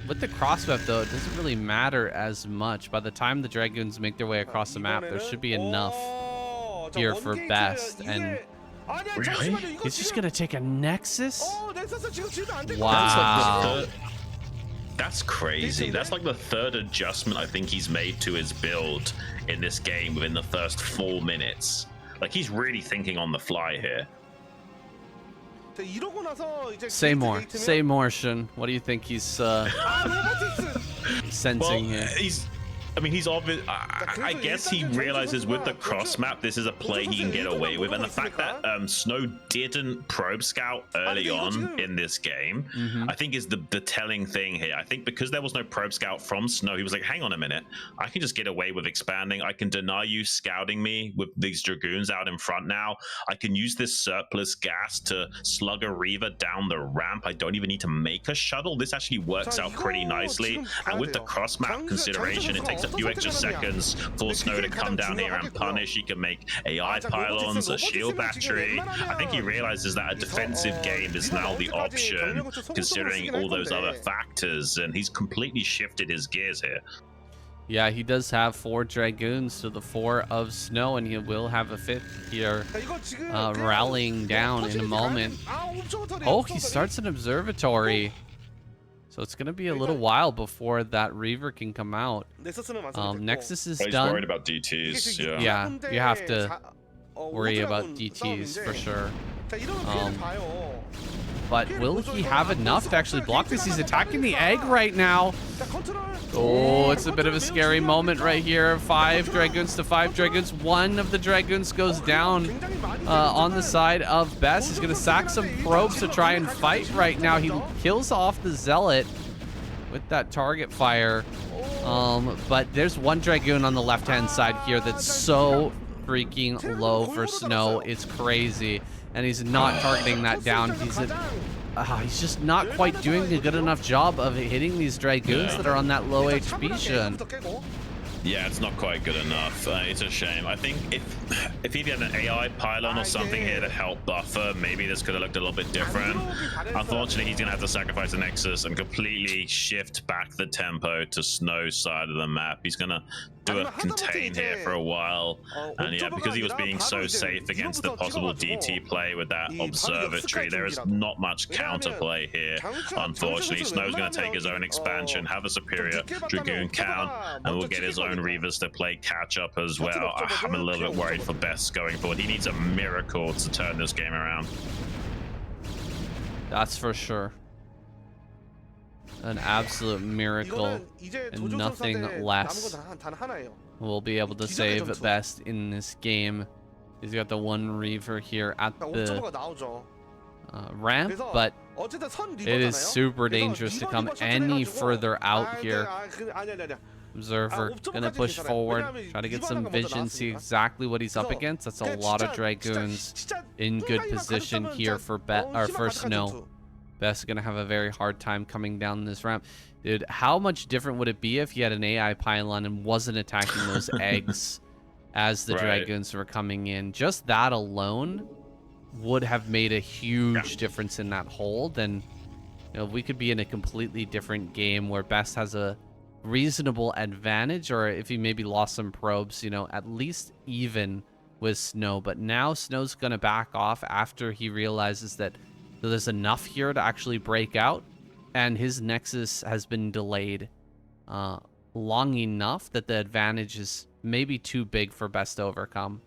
With the crossweb, though, it doesn't really matter as much. By the time the Dragoons make their way across the map, there should be enough here for Best. And really? He's just going to take a Nexus? Wow. That's crazy. That's like the 3rd adjustment I think he's made to his build in this game within the first 4 minutes. Like, he's really thinking on the fly here. Say more, Xun. What do you think he's sensing here? He's obvious. I guess he realizes with the cross map, this is a play he can get away with, and the fact that Snow didn't probe scout early on in this game, I think is the telling thing here. I think because there was no probe scout from Snow, he was like, hang on a minute, I can just get away with expanding. I can deny you scouting me with these Dragoons out in front now. I can use this surplus gas to slug a Reaver down the ramp. I don't even need to make a shuttle. This actually works out pretty nicely, and with the cross map consideration, it takes takes a few extra seconds for Snow to come down here and punish. He can make AI pylons, a shield battery. I think he realizes that a defensive game is now the option, considering all those other factors, and he's completely shifted his gears here. Yeah, he does have 4 Dragoons to the 4 of Snow, and he will have a 5th here rallying down in a moment. Oh, he starts an observatory. So it's going to be a little while before that Reaver can come out. Nexus is He's done. worried about DTs, yeah. Yeah, you have to worry about DTs for sure. But will he have enough to actually block this? He's attacking the egg right now. Oh, it's a bit of a scary moment right here. 5 Dragoons to 5 Dragoons. One of the Dragoons goes down on the side of Best. He's going to sack some probes to try and fight right now. He kills off the Zealot with that target fire. But there's one Dragoon on the left-hand side here that's so freaking low for Snow. It's crazy. And he's not targeting that down. He's just not quite doing a good enough job of hitting these Dragoons that are on that low HP, Xun. Yeah, it's not quite good enough. It's a shame. I think if he had an AI pylon or something here to help buffer, maybe this could have looked a little bit different. Unfortunately, he's going to have to sacrifice the Nexus and completely shift back the tempo to Snow's side of the map. He's going to do a contain here for a while. And yeah, because he was being so safe against the possible DT play with that observatory, there is not much counterplay here. Unfortunately, Snow's going to take his own expansion, have a superior Dragoon count, and will get his own Reavers to play catch up as well. I'm a little bit worried for Best going forward. He needs a miracle to turn this game around. That's for sure. An absolute miracle and nothing less will be able to save Best in this game. He's got the one Reaver here at the ramp, but it is super dangerous to come any further out here. Observer gonna push forward, try to get some vision, see exactly what he's up against. That's a lot of Dragoons in good position here for Snow. Best gonna have a very hard time coming down this ramp. Dude, how much different would it be if he had an AI pylon and wasn't attacking those eggs as the Dragoons were coming in? Just that alone would have made a huge difference in that hold. And you know, we could be in a completely different game where Best has a reasonable advantage, or if he maybe lost some probes, you know, at least even with Snow. But now Snow's gonna back off after he realizes that there's enough here to actually break out, and his Nexus has been delayed long enough that the advantage is maybe too big for Best to overcome.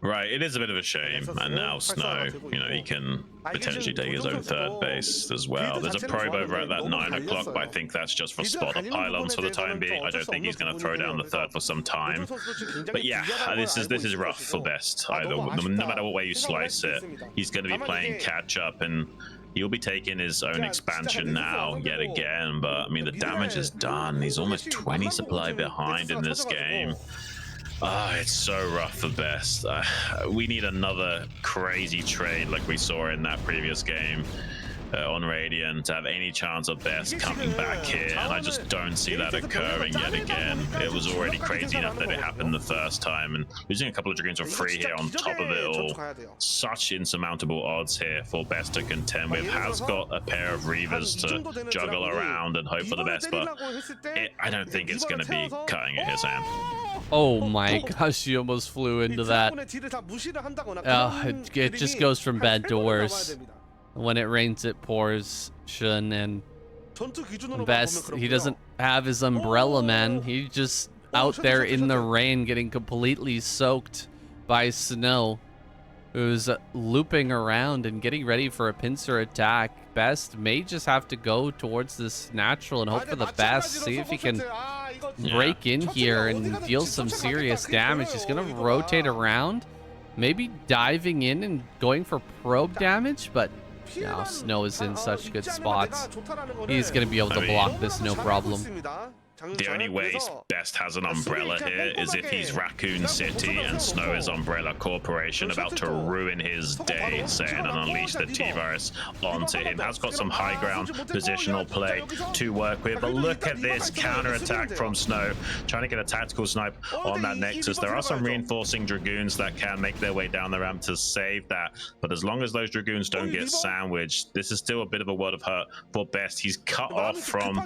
Right, it is a bit of a shame, and now Snow, you know, he can potentially take his own third base as well. There's a probe over at that 9 o'clock, but I think that's just for spotter pylons for the time being. I don't think he's going to throw down the third for some time. But yeah, this is rough for Best. No matter what way you slice it, he's going to be playing catch up, and he'll be taking his own expansion now yet again. But I mean, the damage is done. He's almost 20 supply behind in this game. It's so rough for Best. We need another crazy trade like we saw in that previous game on Radiant to have any chance of Best coming back here, and I just don't see that occurring yet again. It was already crazy enough that it happened the first time, and losing a couple of Dragoons for free here on top of it all. Such insurmountable odds here for Best to contend with. Has got a pair of Reavers to juggle around and hope for the best, but I don't think it's going to be cutting it here, Sam. Oh my gosh, she almost flew into that. It just goes from bad to worse. When it rains, it pours, Xun, and Best, he doesn't have his umbrella, man. He's just out there in the rain getting completely soaked by Snow, who's looping around and getting ready for a pincer attack. Best may just have to go towards this natural and hope for the best. See if he can break in here and deal some serious damage. He's going to rotate around, maybe diving in and going for probe damage, but now Snow is in such good spots. He's going to be able to block this, no problem. The only way Best has an umbrella here is if he's Raccoon City and Snow is Umbrella Corporation, about to ruin his day, saying and unleash the T-Virus onto him. Has got some high ground positional play to work with, but look at this counter attack from Snow, trying to get a tactical snipe on that Nexus. There are some reinforcing Dragoons that can make their way down the ramp to save that, but as long as those Dragoons don't get sandwiched, this is still a bit of a world of hurt for Best. He's cut off from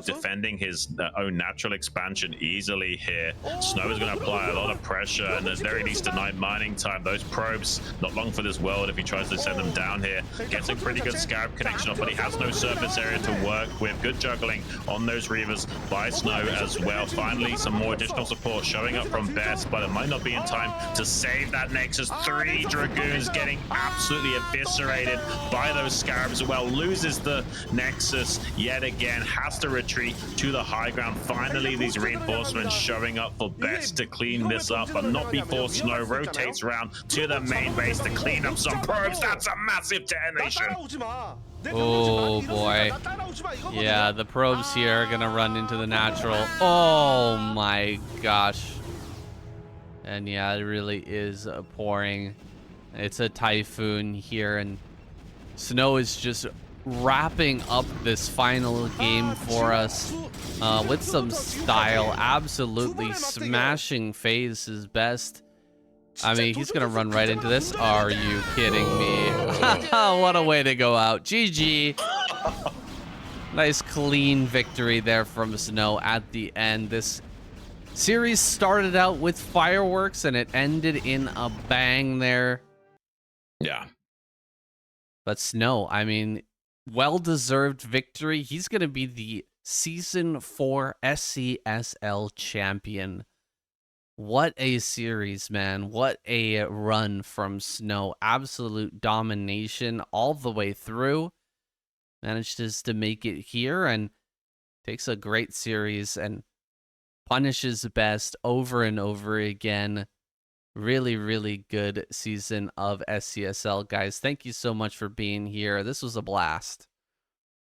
defending his own natural expansion easily here. Snow is going to apply a lot of pressure and at the very least deny mining time. Those probes, not long for this world if he tries to send them down here. Gets a pretty good Scarab connection off, but he has no surface area to work with. Good juggling on those Reavers by Snow as well. Finally, some more additional support showing up from Best, but it might not be in time to save that Nexus. 3 Dragoons getting absolutely eviscerated by those Scarabs as well. Loses the Nexus yet again, has to retreat to the high ground. Finally, these reinforcements showing up for Best to clean this up, but not before Snow rotates around to the main base to clean up some probes. That's a massive detonation. Oh boy. Yeah, the probes here are gonna run into the natural. Oh my gosh. And yeah, it really is pouring. It's a typhoon here, and Snow is just wrapping up this final game for us with some style. Absolutely smashing FaZe his Best. I mean, he's gonna run right into this. Are you kidding me? What a way to go out. GG. Nice clean victory there from Snow at the end. This series started out with fireworks and it ended in a bang there. Yeah. But Snow, I mean, well-deserved victory. He's going to be the Season 4 SCSL champion. What a series, man. What a run from Snow. Absolute domination all the way through. Manages to make it here and takes a great series and punishes Best over and over again. Really, really good season of SCSL, guys. Thank you so much for being here. This was a blast.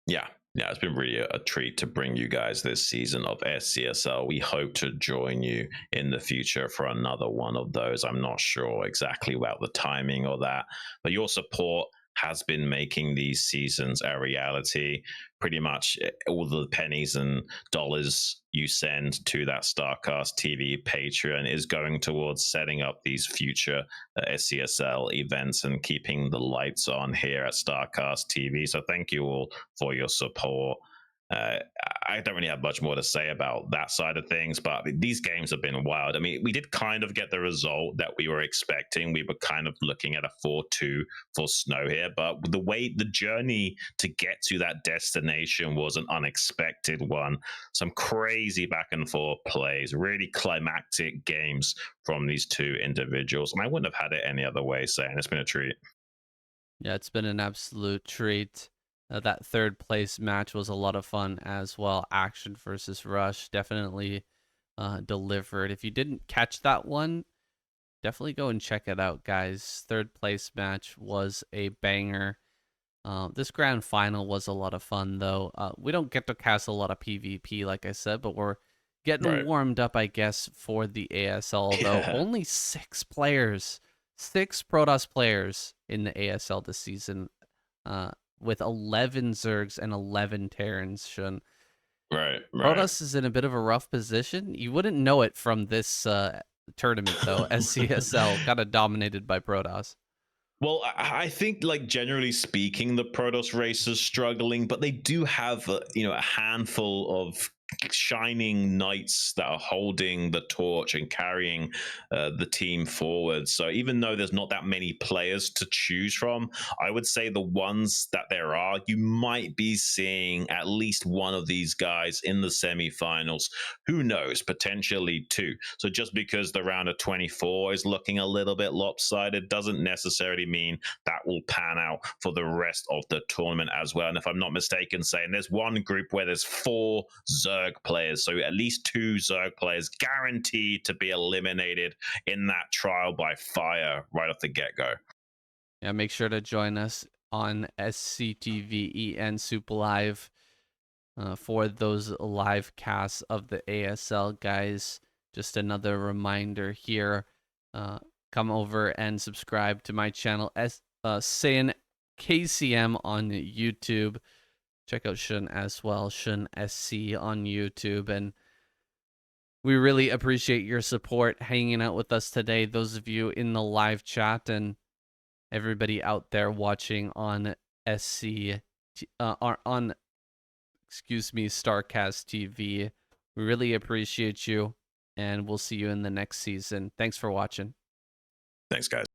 Yeah, it's been really a treat to bring you guys this season of SCSL. We hope to join you in the future for another one of those. I'm not sure exactly about the timing or that, but your support has been making these seasons a reality. Pretty much all the pennies and dollars you send to that StarCastTV Patreon is going towards setting up these future SCSL events and keeping the lights on here at StarCastTV. So thank you all for your support. I don't really have much more to say about that side of things, but these games have been wild. I mean, we did kind of get the result that we were expecting. We were kind of looking at a 4-2 for Snow here, but the journey to get to that destination was an unexpected one. Some crazy back and forth plays, really climactic games from these two individuals. And I wouldn't have had it any other way, saying it's been a treat. Yeah, it's been an absolute treat. That third place match was a lot of fun as well. Action versus Rush definitely delivered. If you didn't catch that one, definitely go and check it out, guys. Third place match was a banger. This grand final was a lot of fun, though. We don't get to cast a lot of PvP, like I said, but we're getting warmed up, I guess, for the ASL, although only 6 players, 6 Protoss players in the ASL this season, with 11 Zergs and 11 Terrans, Xun. Right. Protoss is in a bit of a rough position. You wouldn't know it from this tournament, though. SCSL kind of dominated by Protoss. Well, I think, like, generally speaking, the Protoss race is struggling, but they do have, a handful of shining knights that are holding the torch and carrying the team forward. So even though there's not that many players to choose from, I would say the ones that there are, you might be seeing at least one of these guys in the semifinals. Who knows? Potentially 2. So just because the round of 24 is looking a little bit lopsided doesn't necessarily mean that will pan out for the rest of the tournament as well. And if I'm not mistaken, saying there's one group where there's 4 Zerg players, so at least 2 Zerg players guaranteed to be eliminated in that trial by fire right off the get-go. Yeah, make sure to join us on SCTV EN Super Live for those live casts of the ASL, guys. Just another reminder here. Come over and subscribe to my channel, Saiyan KCM on YouTube. Check out Xun as well, Xun SC on YouTube. And we really appreciate your support hanging out with us today. Those of you in the live chat and everybody out there watching on StarCastTV. We really appreciate you, and we'll see you in the next season. Thanks for watching. Thanks, guys.